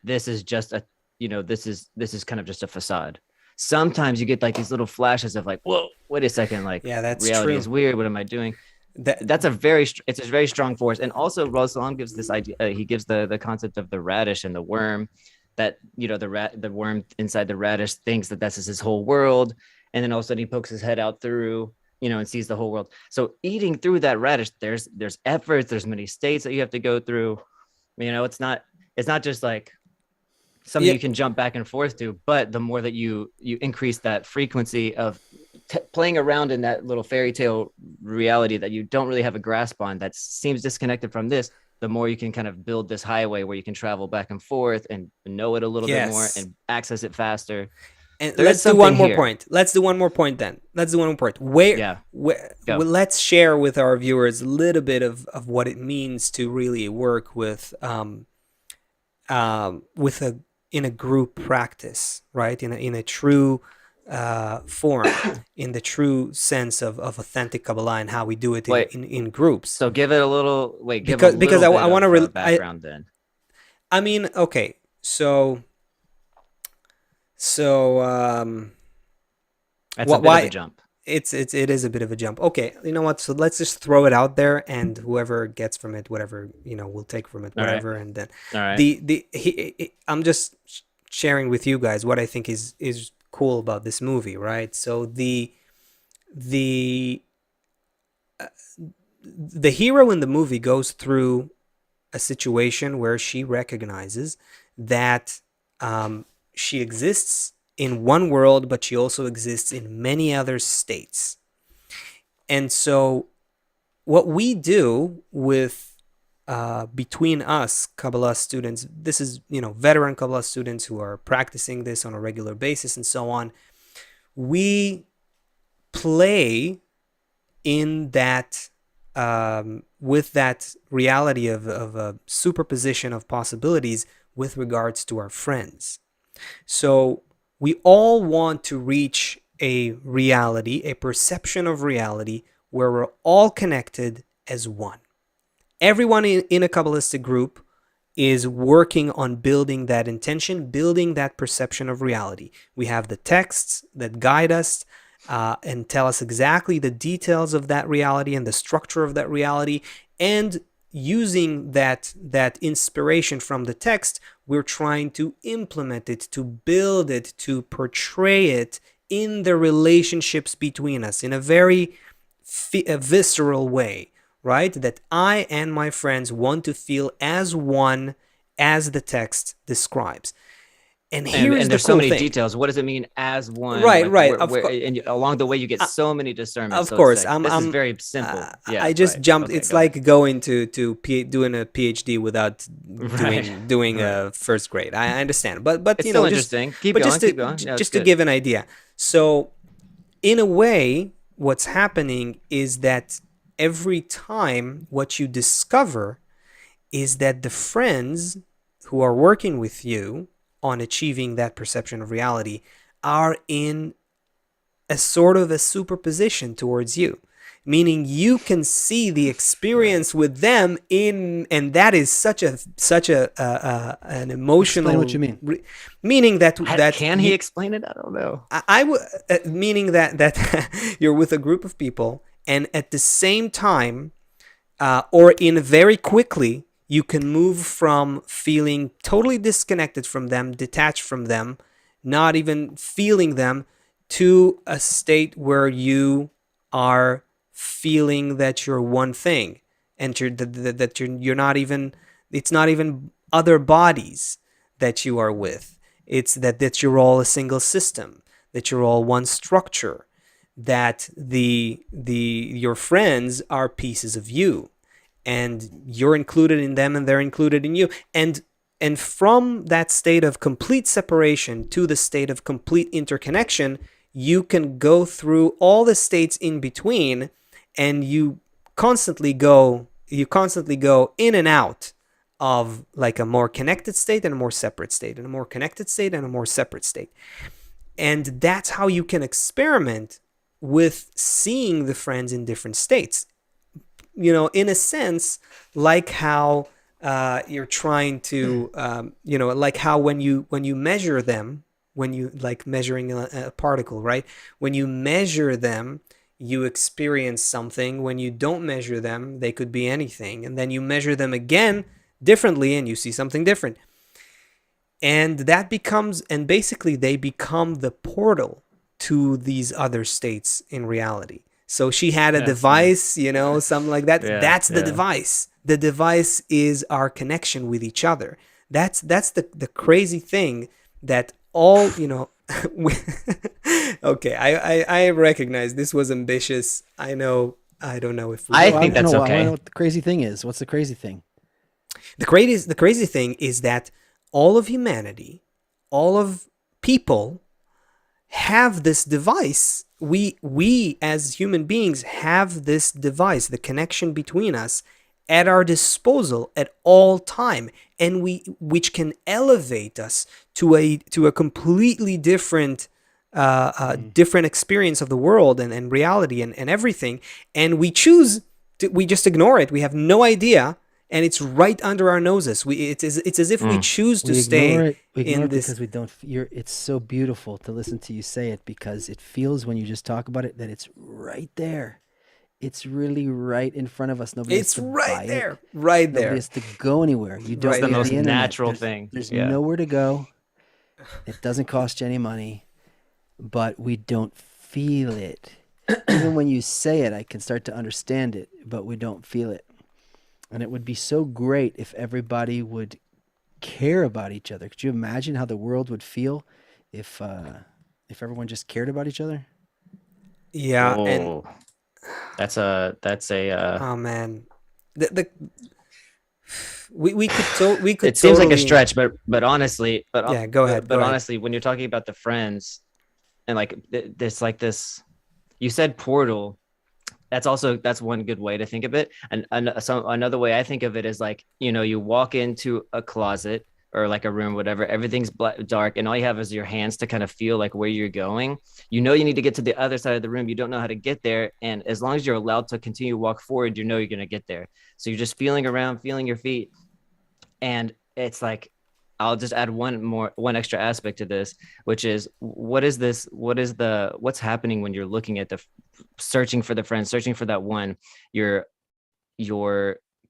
Speaker 3: this is just a, this is kind of just a facade. Sometimes you get like these little flashes of like, whoa, wait a second, like
Speaker 2: Yeah, that's
Speaker 3: reality is
Speaker 2: true.
Speaker 3: weird. What am I doing?
Speaker 2: That
Speaker 3: That's it's a very strong force. And also Rosalind gives this idea, he gives the concept of the radish and the worm, that the worm inside the radish thinks that this is his whole world, and then all of a sudden he pokes his head out through, and sees the whole world. So eating through that radish, there's efforts, there's many states that you have to go through. It's not just like something
Speaker 2: yeah,
Speaker 3: you can jump back and forth to, but the more that you increase that frequency of playing around in that little fairy tale reality that you don't really have a grasp on, that seems disconnected from this, the more you can kind of build this highway where you can travel back and forth and know it a little bit more
Speaker 2: yes.
Speaker 3: and access it faster.
Speaker 2: And
Speaker 3: There is
Speaker 2: let's do one
Speaker 3: something
Speaker 2: more
Speaker 3: here.
Speaker 2: point. Let's do one more point then. Let's do one more point. Where,
Speaker 3: Yeah,
Speaker 2: well,
Speaker 3: go.
Speaker 2: let's share with our viewers a little bit of what it means to really work with a in a group practice, right? In a true form, in the true sense of authentic Kabbalah, and how we do it in,
Speaker 3: Wait,
Speaker 2: in, in groups.
Speaker 3: so give it a little, wait, give a
Speaker 2: Because
Speaker 3: little
Speaker 2: I
Speaker 3: bit
Speaker 2: want
Speaker 3: of
Speaker 2: to
Speaker 3: background then.
Speaker 2: I mean, okay, so
Speaker 3: That's a bit of a
Speaker 2: why
Speaker 3: jump.
Speaker 2: it is a bit of a jump. Okay, you know what? So let's just throw it out there, and whoever gets from it, whatever, we'll take from it,
Speaker 3: All right.
Speaker 2: whatever. And then
Speaker 3: All right.
Speaker 2: I'm just sharing with you guys what I think is cool about this movie, right? So the the hero in the movie goes through a situation where she recognizes that she exists in one world, but she also exists in many other states. And so, what we do with between us Kabbalah students, this is veteran Kabbalah students who are practicing this on a regular basis and so on. We play in that with that reality of a superposition of possibilities with regards to our friends. So we all want to reach a reality, a perception of reality where we're all connected as one. Everyone in a Kabbalistic group is working on building that intention, building that perception of reality. We have the texts that guide us and tell us exactly the details of that reality and the structure of that reality. And using that inspiration from the text, we're trying to implement it, to build it, to portray it in the relationships between us in a very visceral way, right? That I and my friends want to feel as one as the text describes. And here is
Speaker 3: And
Speaker 2: the
Speaker 3: there's so
Speaker 2: cool
Speaker 3: many
Speaker 2: thing.
Speaker 3: details. What does it mean as one?
Speaker 2: Right,
Speaker 3: Like
Speaker 2: right.
Speaker 3: where and along the way you get so many discernments.
Speaker 2: Of
Speaker 3: So it's
Speaker 2: course,
Speaker 3: like this is very simple. Yeah,
Speaker 2: I just
Speaker 3: right.
Speaker 2: jumped.
Speaker 3: Okay,
Speaker 2: It's
Speaker 3: go ahead.
Speaker 2: like going to doing a PhD without
Speaker 3: Right,
Speaker 2: doing
Speaker 3: right.
Speaker 2: a first grade. I understand, but
Speaker 3: It's still
Speaker 2: just
Speaker 3: interesting. Keep
Speaker 2: but
Speaker 3: going,
Speaker 2: just to
Speaker 3: keep going. No, it's
Speaker 2: just to
Speaker 3: good.
Speaker 2: give an idea. So in a way, what's happening is that every time what you discover is that the friends who are working with you on achieving that perception of reality are in a sort of a superposition towards you. meaning you can see the experience with them in, and that is such a an emotional.
Speaker 1: Explain what you mean.
Speaker 2: Meaning that
Speaker 3: Can he explain it? I don't know.
Speaker 2: Meaning that you're with a group of people, and at the same time, or in very quickly, you can move from feeling totally disconnected from them, detached from them, not even feeling them, to a state where you are feeling that you're one thing, and you're not even, it's not even other bodies that you are with. It's that you're all a single system, that you're all one structure, that your friends are pieces of you, and you're included in them and they're included in you. And from that state of complete separation to the state of complete interconnection, you can go through all the states in between, and you constantly go in and out of like a more connected state and a more separate state, and a more connected state and a more separate state. And that's how you can experiment with seeing the friends in different states. In a sense, like how you're trying to, like how when you measure them, when you like measuring a particle, right? When you measure them, you experience something. When you don't measure them, they could be anything. And then you measure them again differently and you see something different. And that becomes, and basically they become the portal to these other states in reality. So she had a device, something like that. That's the device. The device is our connection with each other. That's the crazy thing that all, okay, I recognize this was ambitious. I know. I don't know if
Speaker 3: I think that's
Speaker 1: I
Speaker 3: okay.
Speaker 1: know what the crazy thing is. What's the crazy thing?
Speaker 2: The crazy thing is that all of humanity, all of people have this device. We as human beings have this device, the connection between us, at our disposal at all time, and which can elevate us to a completely different different experience of the world and reality and everything. And we just ignore it. We have no idea, and it's right under our noses. It's as if we choose to stay in this.
Speaker 1: Because we don't. It's so beautiful to listen to you say it, because it feels, when you just talk about it, that it's right there. It's really right in front of us. Nobody has to buy it.
Speaker 2: Right there.
Speaker 1: Nobody has to go anywhere. You don't.
Speaker 3: It's the
Speaker 1: need
Speaker 3: most
Speaker 1: internet.
Speaker 3: natural thing.
Speaker 1: There's nowhere to go. It doesn't cost you any money, but we don't feel it. Even when you say it, I can start to understand it, but we don't feel it. And it would be so great if everybody would care about each other. Could you imagine how the world would feel if everyone just cared about each other?
Speaker 2: Yeah,
Speaker 3: and that's a
Speaker 2: oh man, we could.
Speaker 3: It seems like a stretch, but honestly,
Speaker 2: yeah, go ahead.
Speaker 3: But honestly, when you're talking about the friends, and like there's like this, you said portal. That's one good way to think of it. And another way I think of it is like, you walk into a closet or like a room, whatever, everything's dark, and all you have is your hands to kind of feel like where you're going. You need to get to the other side of the room. You don't know how to get there. And as long as you're allowed to continue to walk forward, you're going to get there. So you're just feeling around, feeling your feet. And it's like, I'll just add one extra aspect to this, which is what's happening when you're looking at searching for the friend, searching for that one. You're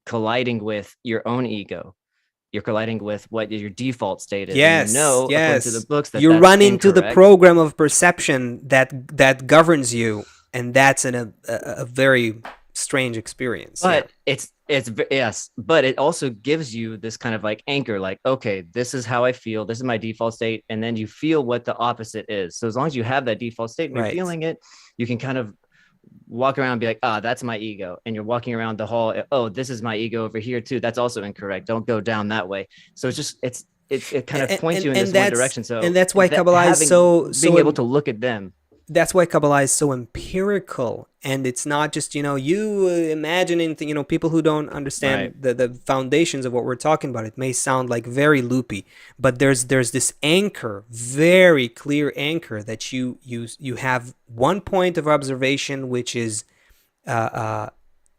Speaker 3: colliding with your own ego. You're colliding with what your default state is.
Speaker 2: Yes,
Speaker 3: according to the books,
Speaker 2: you run into the program of perception that governs you, and that's a very strange experience.
Speaker 3: But it's yes, but it also gives you this kind of like anchor, like, okay, this is how I feel, this is my default state, and then you feel what the opposite is. So as long as you have that default state and you're feeling it, you can kind of walk around and be like, that's my ego. And you're walking around the hall, this is my ego over here too, that's also incorrect, don't go down that way. So it's just it kind of points you in this one direction. So,
Speaker 2: and that's why Kabbalah is so
Speaker 3: being able to look at them.
Speaker 2: That's why Kabbalah is so empirical, and it's not just you imagining people who don't understand the foundations of what we're talking about. It may sound like very loopy, but there's this anchor, very clear anchor, that you have one point of observation, which is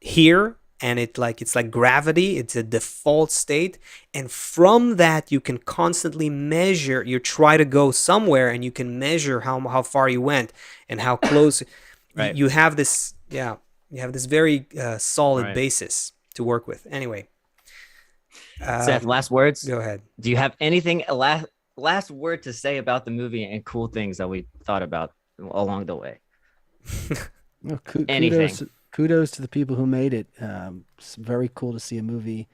Speaker 2: here, and it's like gravity. It's a default state, and from that you can constantly measure. You try to go somewhere, and you can measure how far you went and how close.
Speaker 3: Right.
Speaker 2: You have this, yeah, you have this very solid
Speaker 3: Right.
Speaker 2: basis to work with. Anyway,
Speaker 3: Seth, last words.
Speaker 2: go ahead.
Speaker 3: Do you have anything last word to say about the movie and cool things that we thought about along the way?
Speaker 1: Well,
Speaker 3: Anything.
Speaker 1: kudos to the people who made it. It's very cool to see a movie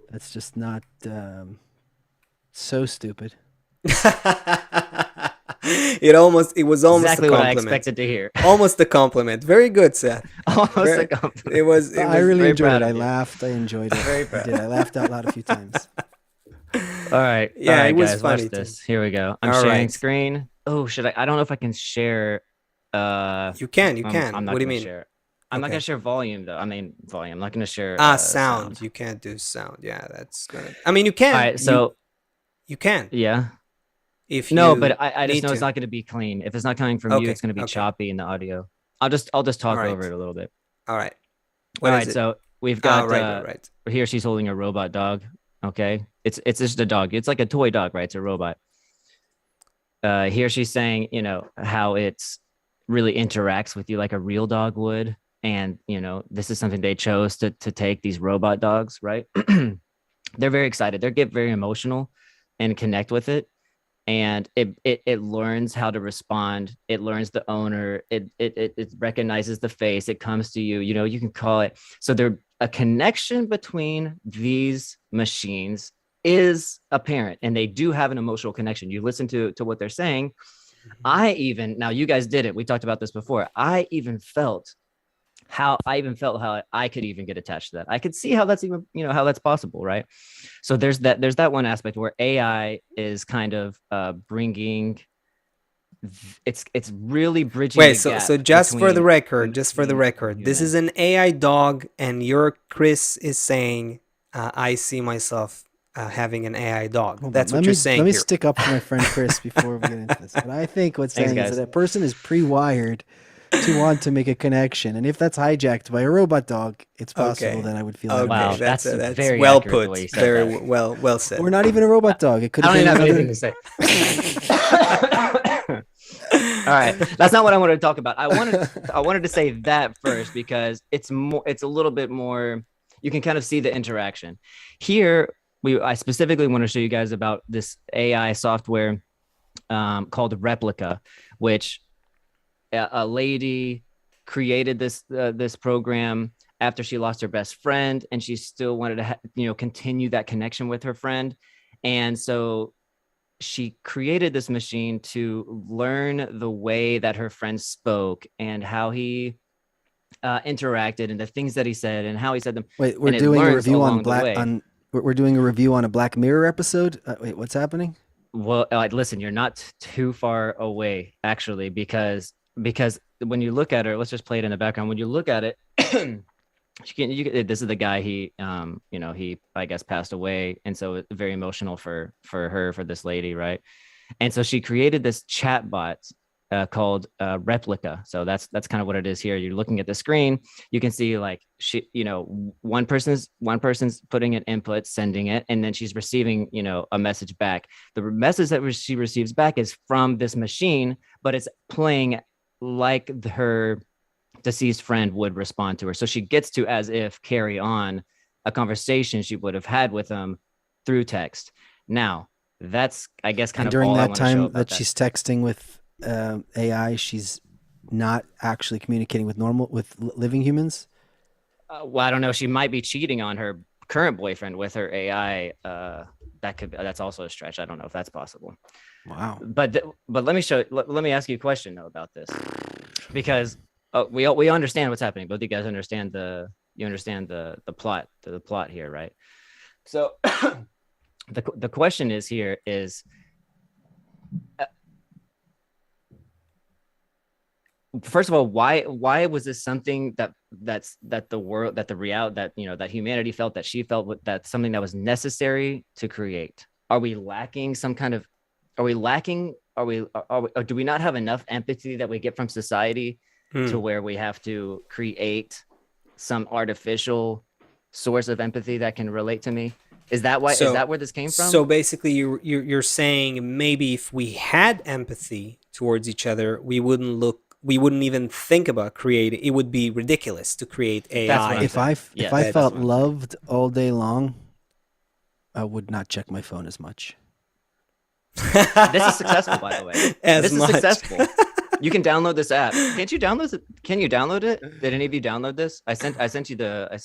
Speaker 1: that's just not so stupid.
Speaker 2: It was almost
Speaker 3: Exactly
Speaker 2: a
Speaker 3: what I
Speaker 2: compliment.
Speaker 3: expected to hear.
Speaker 2: Almost a compliment. Very good, Seth.
Speaker 3: Almost a compliment.
Speaker 2: It was
Speaker 1: I really
Speaker 3: very
Speaker 1: enjoyed
Speaker 3: proud
Speaker 1: it. I
Speaker 3: of you.
Speaker 1: laughed. I enjoyed it.
Speaker 3: Very
Speaker 1: I
Speaker 3: proud.
Speaker 1: did. I laughed out loud a few times.
Speaker 3: All right.
Speaker 2: Yeah,
Speaker 3: All right,
Speaker 2: it was
Speaker 3: guys,
Speaker 2: funny
Speaker 3: watch
Speaker 2: too.
Speaker 3: this. Here we go. I'm
Speaker 2: All
Speaker 3: sharing
Speaker 2: right.
Speaker 3: screen. Oh, should I? I don't know if I can share.
Speaker 2: You can.
Speaker 3: I'm not
Speaker 2: What do you
Speaker 3: gonna
Speaker 2: mean?
Speaker 3: share it. I'm not
Speaker 2: Okay.
Speaker 3: gonna share volume though. I mean volume. I'm not gonna share
Speaker 2: Sound. You can't do sound. Yeah, that's gonna. I mean, you can.
Speaker 3: All right. So
Speaker 2: you can
Speaker 3: yeah.
Speaker 2: if
Speaker 3: No,
Speaker 2: you
Speaker 3: but I just
Speaker 2: need
Speaker 3: know it's
Speaker 2: to.
Speaker 3: not gonna be clean. If it's not coming from you,
Speaker 2: Okay,
Speaker 3: it's gonna be
Speaker 2: okay.
Speaker 3: choppy in the audio. I'll just talk
Speaker 2: All
Speaker 3: over
Speaker 2: right.
Speaker 3: it a little bit.
Speaker 2: All right.
Speaker 3: All
Speaker 2: What
Speaker 3: right.
Speaker 2: is it?
Speaker 3: So we've
Speaker 2: Oh,
Speaker 3: got
Speaker 2: right.
Speaker 3: here she's holding a robot dog. Okay. It's just a dog. It's like a toy dog, right? It's a robot. Here she's saying, how it's really interacts with you like a real dog would. And, this is something they chose to take these robot dogs, right? They're very excited. They get very emotional and connect with it. And it learns how to respond. It learns the owner. It recognizes the face. It comes to you. You can call it. So there a connection between these machines is apparent, and they do have an emotional connection. You listen to what they're saying. Now you guys did it. We talked about this before. I even felt how I could even get attached to that. I could see how that's even, how that's possible, right? So there's that one aspect where AI is kind of bringing, it's really bridging.
Speaker 2: Wait.
Speaker 3: The gap
Speaker 2: So just for the record,
Speaker 3: between
Speaker 2: this is an AI dog, and your Chris is saying, I see myself having an AI dog.
Speaker 1: Hold
Speaker 2: That's
Speaker 1: on.
Speaker 2: what you're saying
Speaker 1: Let me
Speaker 2: here.
Speaker 1: stick up for my friend Chris before we get into this. But I think what's
Speaker 3: Thanks,
Speaker 1: saying is
Speaker 3: guys.
Speaker 1: that a person is pre-wired to want to make a connection, and if that's hijacked by a robot dog, it's possible
Speaker 2: Okay.
Speaker 1: that I would feel
Speaker 2: Okay,
Speaker 1: that
Speaker 3: Wow,
Speaker 1: way.
Speaker 3: that's
Speaker 2: that's
Speaker 3: very
Speaker 2: well
Speaker 3: accurate the
Speaker 2: put.
Speaker 3: way you said
Speaker 2: Very
Speaker 3: that.
Speaker 2: well said.
Speaker 1: Or not even a robot dog. It could
Speaker 3: I
Speaker 1: have
Speaker 3: don't
Speaker 1: been
Speaker 3: even have
Speaker 1: another.
Speaker 3: anything to say. All right, that's not what I wanted to talk about. I wanted to say that first because it's a little bit more. You can kind of see the interaction here. I specifically want to show you guys about this AI software called Replica, which a lady created this program after she lost her best friend, and she still wanted to continue that connection with her friend, and so she created this machine to learn the way that her friend spoke and how he interacted and the things that he said and how he said them.
Speaker 1: Wait, we're
Speaker 3: And it
Speaker 1: doing a
Speaker 3: learns
Speaker 1: review on
Speaker 3: along the way.
Speaker 1: We're doing a review on a Black Mirror episode. Wait, what's happening?
Speaker 3: Well, listen, you're not too far away actually, because when you look at her, let's just play it in the background. When you look at it, this is the guy. He I guess passed away, and so it's very emotional for this lady, right? And so she created this chatbot called Replica. So that's kind of what it is here. You're looking at the screen. You can see like one person's putting an input, sending it, and then she's receiving a message back. The message that she receives back is from this machine, but it's playing like her deceased friend would respond to her. So she gets to as if carry on a conversation she would have had with them through text. Now that's, I guess, kind
Speaker 1: And
Speaker 3: of
Speaker 1: during
Speaker 3: all I
Speaker 1: that
Speaker 3: want to show
Speaker 1: time
Speaker 3: about
Speaker 1: that she's texting with AI, she's not actually communicating with living humans.
Speaker 3: Well, I don't know. She might be cheating on her current boyfriend with her AI. That's also a stretch. I don't know if that's possible.
Speaker 1: Wow.
Speaker 3: But let me ask you a question though about this, because we understand what's happening. Both of you guys understand the plot here, right? So the question is here is, first of all, why was this something that humanity felt, that she felt, that's something that was necessary to create? Are we lacking some kind of, or do we not have enough empathy that we get from society to where we have to create some artificial source of empathy that can relate to me? Is that why? Is
Speaker 2: So
Speaker 3: that where this came from?
Speaker 2: so basically you're saying maybe if we had empathy towards each other, we wouldn't even think about creating. It would be ridiculous to create
Speaker 3: That's what
Speaker 2: AI.
Speaker 3: I'm
Speaker 1: If I
Speaker 3: saying. Yes,
Speaker 1: if I
Speaker 3: that's
Speaker 1: felt
Speaker 3: what I'm saying.
Speaker 1: loved all day long, I would not check my phone as much.
Speaker 3: This is successful, by the way.
Speaker 2: As
Speaker 3: This is
Speaker 2: much.
Speaker 3: successful. You can download this app. Can't you download it? Can you download it? Did any of you download this? I sent you the
Speaker 1: I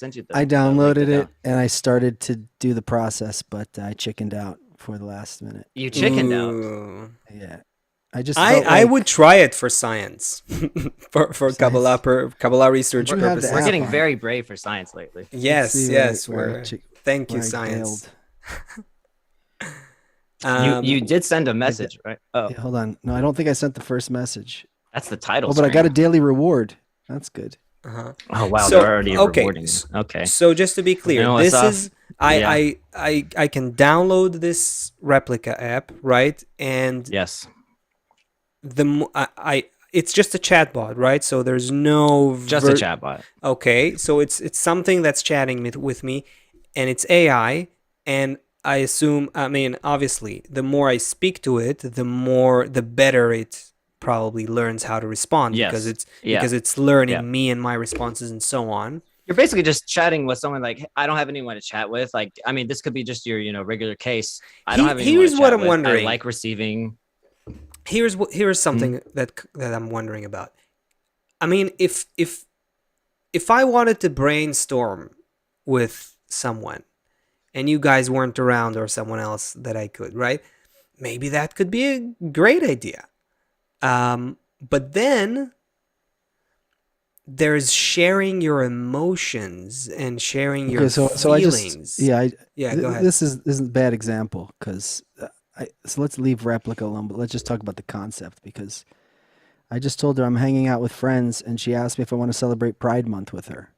Speaker 3: link
Speaker 1: downloaded
Speaker 3: to
Speaker 1: it and I started to do the process, but I chickened out for the last minute.
Speaker 3: You chickened out.
Speaker 2: Ooh.
Speaker 1: Yeah, I just felt
Speaker 2: I
Speaker 1: like
Speaker 2: would try it for science, for Kabbalah research
Speaker 1: But you have the
Speaker 2: purposes.
Speaker 3: We're
Speaker 1: app
Speaker 3: getting
Speaker 1: on.
Speaker 3: very brave for science lately.
Speaker 2: Yes,
Speaker 1: see
Speaker 2: yes.
Speaker 1: where I
Speaker 2: We're
Speaker 1: chick-
Speaker 2: thank you,
Speaker 1: where I
Speaker 2: science.
Speaker 1: bailed.
Speaker 3: You did send a message, right? Oh,
Speaker 1: Yeah, hold on. No, I don't think I sent the first message.
Speaker 3: that's the title.
Speaker 1: Oh, but I got a
Speaker 3: screen.
Speaker 1: daily reward. That's good.
Speaker 2: Uh-huh.
Speaker 3: Oh wow,
Speaker 2: So,
Speaker 3: they're already
Speaker 2: okay,
Speaker 3: rewarding. Okay.
Speaker 2: So just to be clear,
Speaker 3: know,
Speaker 2: this
Speaker 3: Asaf,
Speaker 2: is I can download this replica app, right? And
Speaker 3: Yes.
Speaker 2: it's just a chatbot, right? So there's no
Speaker 3: Just a chatbot.
Speaker 2: Okay, so it's something that's chatting with me, and it's AI, and I assume, I mean, obviously, the more I speak to it, the better it probably learns how to respond
Speaker 3: Yes.
Speaker 2: because it's learning
Speaker 3: Yeah.
Speaker 2: me and my responses and so on.
Speaker 3: You're basically just chatting with someone like, I don't have anyone to chat with. Like, I mean, this could be just your, regular case. I don't have anyone
Speaker 2: Here's
Speaker 3: to
Speaker 2: what
Speaker 3: chat
Speaker 2: I'm
Speaker 3: with.
Speaker 2: wondering.
Speaker 3: I like receiving.
Speaker 2: Here's something that I'm wondering about. I mean, if I wanted to brainstorm with someone and you guys weren't around or someone else that I could, right? Maybe that could be a great idea. But then there's sharing your emotions and sharing your
Speaker 1: So
Speaker 2: feelings.
Speaker 1: yeah,
Speaker 2: Go ahead.
Speaker 1: This isn't a bad example because so let's leave replica alone, but let's just talk about the concept because I just told her I'm hanging out with friends and she asked me if I want to celebrate Pride Month with her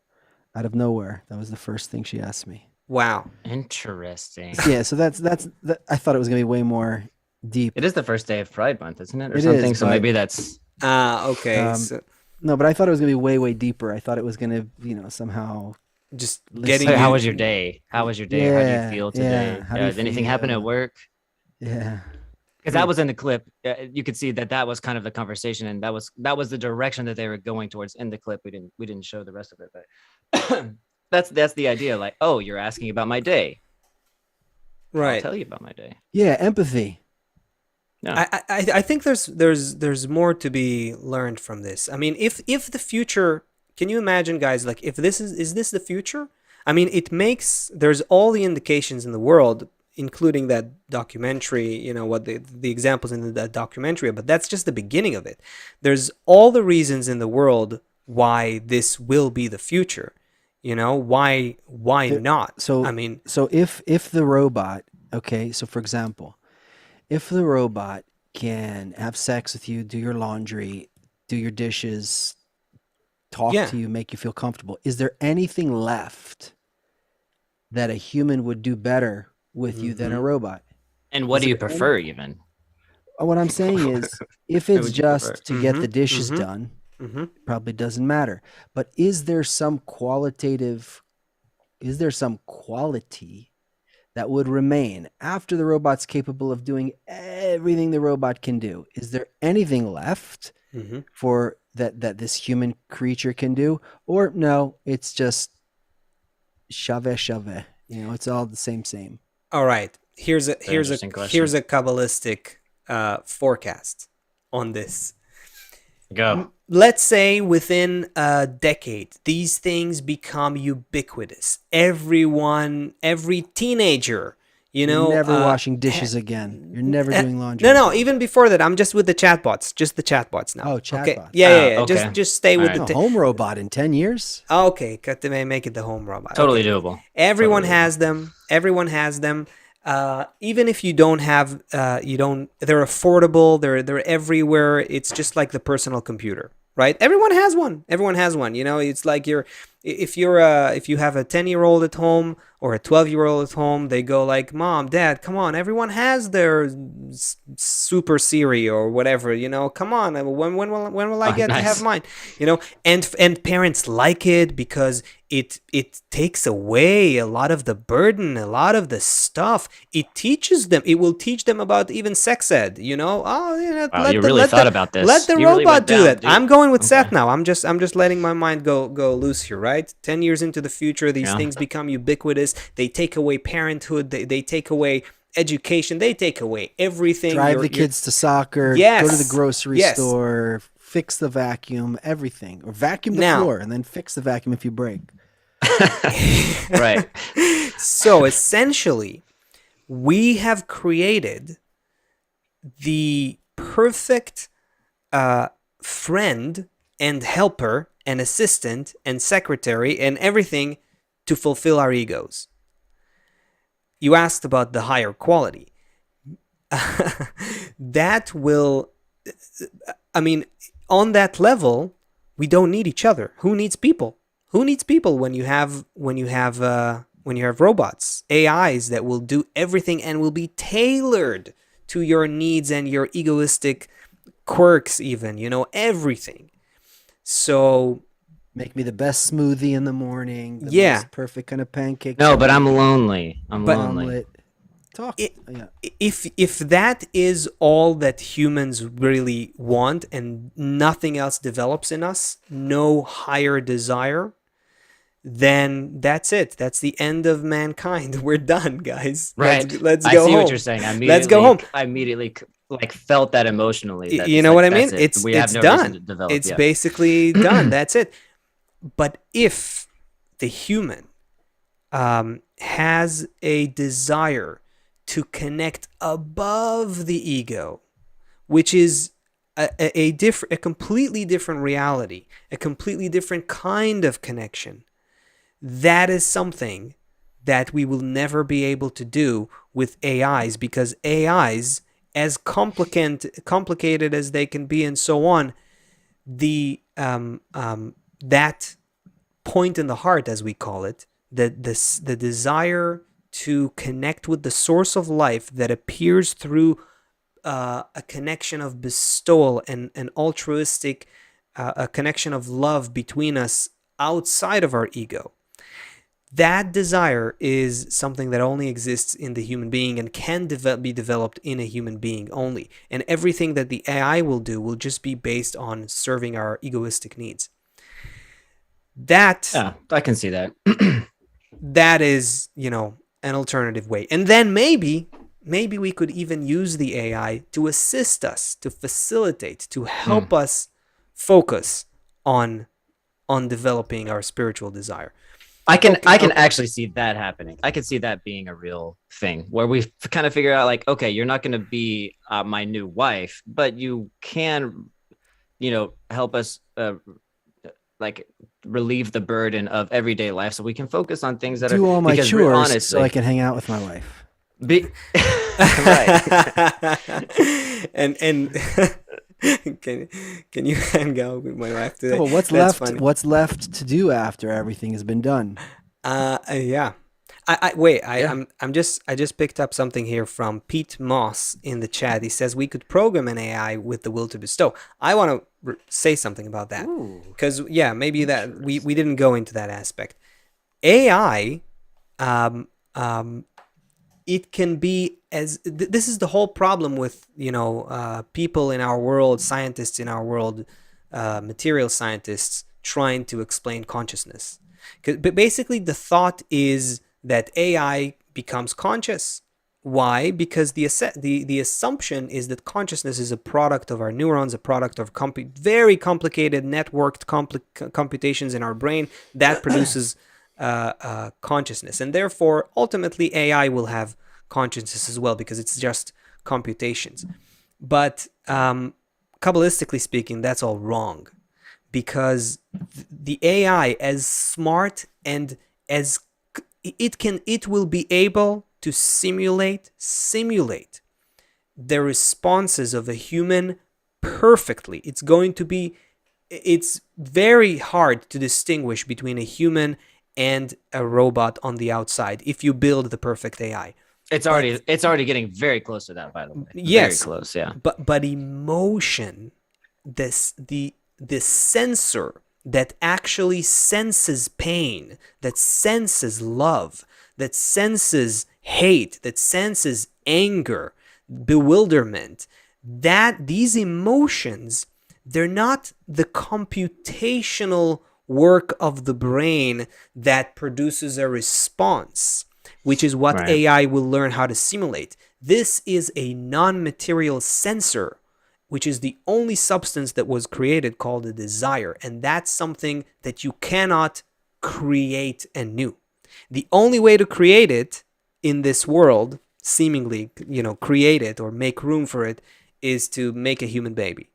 Speaker 1: out of nowhere. That was the first thing she asked me.
Speaker 2: Wow.
Speaker 3: Interesting.
Speaker 1: Yeah, so that's I thought it was gonna be way more deep.
Speaker 3: It is the first day of Pride Month, isn't it? Or
Speaker 1: It
Speaker 3: something.
Speaker 1: is,
Speaker 3: So
Speaker 1: but-
Speaker 3: maybe that's.
Speaker 2: Okay. So
Speaker 1: No, but I thought it was gonna be way deeper. I thought it was gonna, somehow.
Speaker 2: just
Speaker 1: Listen.
Speaker 2: getting
Speaker 3: Hey, how
Speaker 2: you-
Speaker 3: was your day? How was your day? How do
Speaker 1: Yeah,
Speaker 3: you feel today?
Speaker 1: yeah, how do you
Speaker 3: Did anything happen
Speaker 1: feel?
Speaker 3: at work?
Speaker 1: Yeah.
Speaker 3: Because that was in the clip. You could see that was kind of the conversation, and that was the direction that they were going towards in the clip. We didn't show the rest of it, but that's the idea. Like, oh, you're asking about my day. I'll
Speaker 2: right.
Speaker 3: tell you about my day.
Speaker 1: Yeah, empathy.
Speaker 3: Yeah.
Speaker 2: I think there's more to be learned from this. I mean, if the future, can you imagine, guys? Like, if this is this the future? I mean, there's all the indications in the world, including that documentary. You know what the examples in that documentary, but that's just the beginning of it. There's all the reasons in the world why this will be the future. You know why not?
Speaker 1: So
Speaker 2: I mean,
Speaker 1: so if the robot, okay, so for example, if the robot can have sex with you, do your laundry, do your dishes, talk
Speaker 2: Yeah.
Speaker 1: to you, make you feel comfortable, is there anything left that a human would do better with you than a robot?
Speaker 3: And what
Speaker 1: Is
Speaker 3: do you
Speaker 1: there any-
Speaker 3: prefer, even?
Speaker 1: What I'm saying is, if
Speaker 3: What
Speaker 1: it's
Speaker 3: would you prefer?
Speaker 1: just to get the dishes
Speaker 2: mhm.
Speaker 1: done,
Speaker 2: mhm.
Speaker 1: probably doesn't matter. But is there some quality that would remain after the robot's capable of doing everything the robot can do? Is there anything left
Speaker 2: Mhm.
Speaker 1: for that this human creature can do? Or no, it's just shove. It's all the same.
Speaker 2: All right. Here's a
Speaker 3: interesting question.
Speaker 2: here's a Kabbalistic forecast on this.
Speaker 3: Go.
Speaker 2: Let's say within a decade, these things become ubiquitous. Every teenager,
Speaker 1: You're never
Speaker 2: uh,
Speaker 1: washing dishes again. You're never doing laundry.
Speaker 2: No,
Speaker 1: again.
Speaker 2: even before that, I'm just with the chatbots. Just the chatbots now.
Speaker 1: Oh,
Speaker 2: Okay.
Speaker 1: chatbots.
Speaker 2: Yeah.
Speaker 3: okay.
Speaker 2: Just stay with
Speaker 3: Alright.
Speaker 2: the.
Speaker 1: A home robot in 10 years?
Speaker 2: Okay, cut the make it the home robot.
Speaker 3: Totally
Speaker 2: Okay.
Speaker 3: doable.
Speaker 2: Everyone
Speaker 3: Totally.
Speaker 2: has them. Everyone has them. Even if you don't have, they're affordable. They're everywhere. It's just like the personal computer, right? Everyone has one. It's like If you have a 10-year-old at home or a 12-year-old at home, they go like, "Mom, Dad, come on, everyone has their super Siri or whatever, come on, when will I
Speaker 3: Oh,
Speaker 2: get to have
Speaker 3: nice.
Speaker 2: mine?" And parents like it because it takes away a lot of the burden, a lot of the stuff. It will teach them about even sex ed, oh,
Speaker 3: Wow, you really thought about
Speaker 2: let
Speaker 3: this.
Speaker 2: the
Speaker 3: You really
Speaker 2: robot
Speaker 3: went
Speaker 2: do
Speaker 3: down
Speaker 2: that.
Speaker 3: deep.
Speaker 2: I'm going with
Speaker 3: Okay.
Speaker 2: Seth now. I'm just letting my mind go loose here, right? 10 years into the future, these
Speaker 3: Yeah.
Speaker 2: things become ubiquitous. They take away parenthood, they take away education, they take away everything.
Speaker 1: Drive the kids to soccer, go to the
Speaker 2: Yes.
Speaker 1: grocery
Speaker 2: Yes.
Speaker 1: store, fix the vacuum, everything. Or vacuum the
Speaker 2: Now,
Speaker 1: floor and then fix the vacuum if you break.
Speaker 3: Right.
Speaker 2: so essentially, we have created the perfect friend and helper and assistant and secretary and everything to fulfill our egos. You asked about the higher quality. That will, I mean, on that level, we don't need each other. Who needs people? Who needs people when you have robots, AIs that will do everything and will be tailored to your needs and your egoistic quirks, even, everything. So
Speaker 1: Make me the best smoothie in the morning, the
Speaker 2: yeah,
Speaker 1: most perfect kind of pancakes.
Speaker 3: No,
Speaker 1: in
Speaker 3: but
Speaker 1: the
Speaker 3: I'm
Speaker 1: morning,
Speaker 3: lonely. I'm
Speaker 2: But-
Speaker 3: lonely.
Speaker 1: omelet. Talk.
Speaker 2: It-
Speaker 1: Yeah.
Speaker 2: if that is all that humans really want and nothing else develops in us, no higher desire, then that's it. That's the end of mankind. We're done, guys.
Speaker 3: Right.
Speaker 2: Let's
Speaker 3: I
Speaker 2: go
Speaker 3: see
Speaker 2: home.
Speaker 3: what you're saying.
Speaker 2: Let's go home.
Speaker 3: I immediately like felt that emotionally. That
Speaker 2: You
Speaker 3: it's
Speaker 2: know
Speaker 3: like,
Speaker 2: what I mean?
Speaker 3: that's it.
Speaker 2: It's
Speaker 3: We have no
Speaker 2: done.
Speaker 3: reason to develop.
Speaker 2: It's
Speaker 3: Yeah.
Speaker 2: basically done. That's it. But if the human has a desire to connect above the ego, which is a completely different reality, a completely different kind of connection, that is something that we will never be able to do with AIs, because AIs, as complicated as they can be and so on, that point in the heart, as we call it, the desire to connect with the source of life that appears through a connection of bestowal and an altruistic, a connection of love between us outside of our ego. That desire is something that only exists in the human being and can be developed in a human being only. And everything that the AI will do will just be based on serving our egoistic needs. That
Speaker 3: Yeah, I can see that.
Speaker 2: that is, an alternative way. And then maybe we could even use the AI to assist us, to facilitate, to help us focus on developing our spiritual desire.
Speaker 3: I can
Speaker 2: Okay.
Speaker 3: actually see that happening. I can see that being a real thing where we kind of figure out like, okay, you're not going to be my new wife, but you can, help us like relieve the burden of everyday life, so we can focus on things that
Speaker 1: Do all my
Speaker 3: because
Speaker 1: chores
Speaker 3: honestly,
Speaker 1: so I can hang out with my wife.
Speaker 3: right.
Speaker 2: and can you hang out with my wife today?
Speaker 1: Well, what's
Speaker 2: That's
Speaker 1: left?
Speaker 2: funny.
Speaker 1: What's left to do after everything has been done?
Speaker 2: Yeah. Wait.
Speaker 3: Yeah.
Speaker 2: I just picked up something here from Pete Moss in the chat. He says we could program an AI with the will to bestow. I want to say something about that, because maybe that we didn't go into that aspect. AI, it can be this is the whole problem with people in our world, scientists in our world, material scientists trying to explain consciousness. But basically, the thought is that AI becomes conscious. Why? Because the assumption is that consciousness is a product of our neurons, a product of very complicated networked computations in our brain that produces consciousness. And therefore, ultimately, AI will have consciousness as well, because it's just computations. But Kabbalistically speaking, that's all wrong, because the AI, as smart and as it will be able to simulate the responses of a human perfectly. It's going to be it's very hard to distinguish between a human and a robot on the outside if you build the perfect AI.
Speaker 3: It's already getting very close to that, by the way.
Speaker 2: Yes,
Speaker 3: very close. Yeah,
Speaker 2: but emotion, the sensor that actually senses pain, that senses love, that senses hate, that senses anger, bewilderment, that these emotions, they're not the computational work of the brain that produces a response, which is what
Speaker 3: Right.
Speaker 2: AI will learn how to simulate. This is a non-material sensor, which is the only substance that was created, called a desire. And that's something that you cannot create anew. The only way to create it in this world, seemingly, create it or make room for it, is to make a human baby,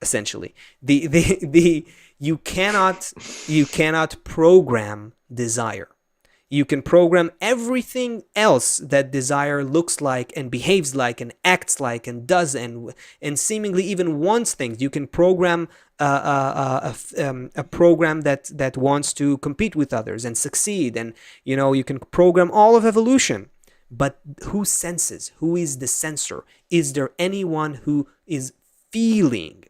Speaker 2: essentially. You cannot program desire. You can program everything else that desire looks like and behaves like and acts like and does and seemingly even wants things. You can program a program that wants to compete with others and succeed, and you can program all of evolution. But who senses? Who is the sensor? Is there anyone who is feeling?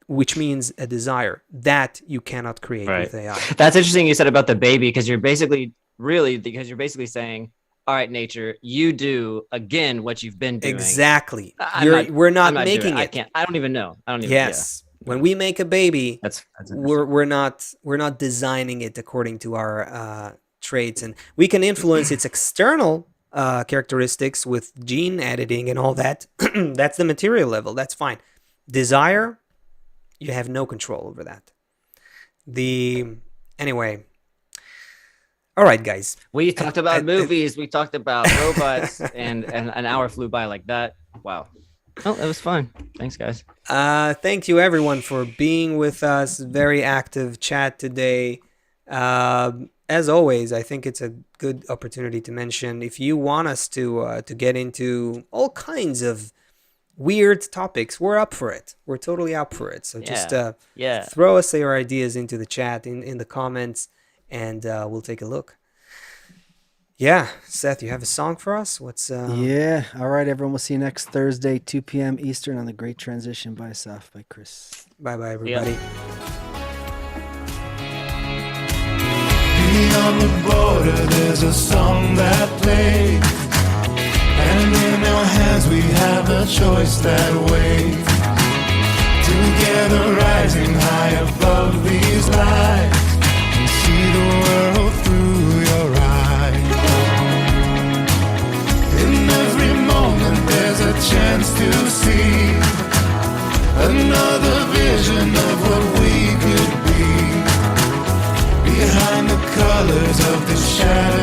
Speaker 2: Which means a desire that you cannot create
Speaker 3: Right.
Speaker 2: with AI.
Speaker 3: That's interesting you said about the baby, because you're basically saying, all right, nature, you do again what you've been doing.
Speaker 2: Exactly.
Speaker 3: I'm
Speaker 2: We're not
Speaker 3: I'm
Speaker 2: making
Speaker 3: doing
Speaker 2: it.
Speaker 3: I don't even know.
Speaker 2: Yes. When we make a baby,
Speaker 3: That's
Speaker 2: we're not designing it according to our traits, and we can influence its external characteristics with gene editing and all that. That's the material level. That's fine. Desire, you have no control over that. Anyway. All right, guys.
Speaker 3: We talked about movies. We talked about robots, and an hour flew by like that. Wow. Oh, it was fun. Thanks, guys.
Speaker 2: Thank you, everyone, for being with us. Very active chat today. As always, I think it's a good opportunity to mention, if you want us to get into all kinds of weird topics, we're up for it. We're totally up for it. So just throw us your ideas into the chat, in the comments, and we'll take a look. Yeah, Seth, you have a song for us?
Speaker 1: Yeah. All right, everyone. We'll see you next Thursday, 2 p.m. Eastern, on The Great Transition by Saf, by Chris.
Speaker 2: Bye-bye, everybody.
Speaker 4: Beyond the border, there's a song that plays, and in our hands we have a choice that waits. Together rising high above these lies, and see the world through your eyes. In every moment there's a chance to see another vision of what we could be. Behind the colors of the shadow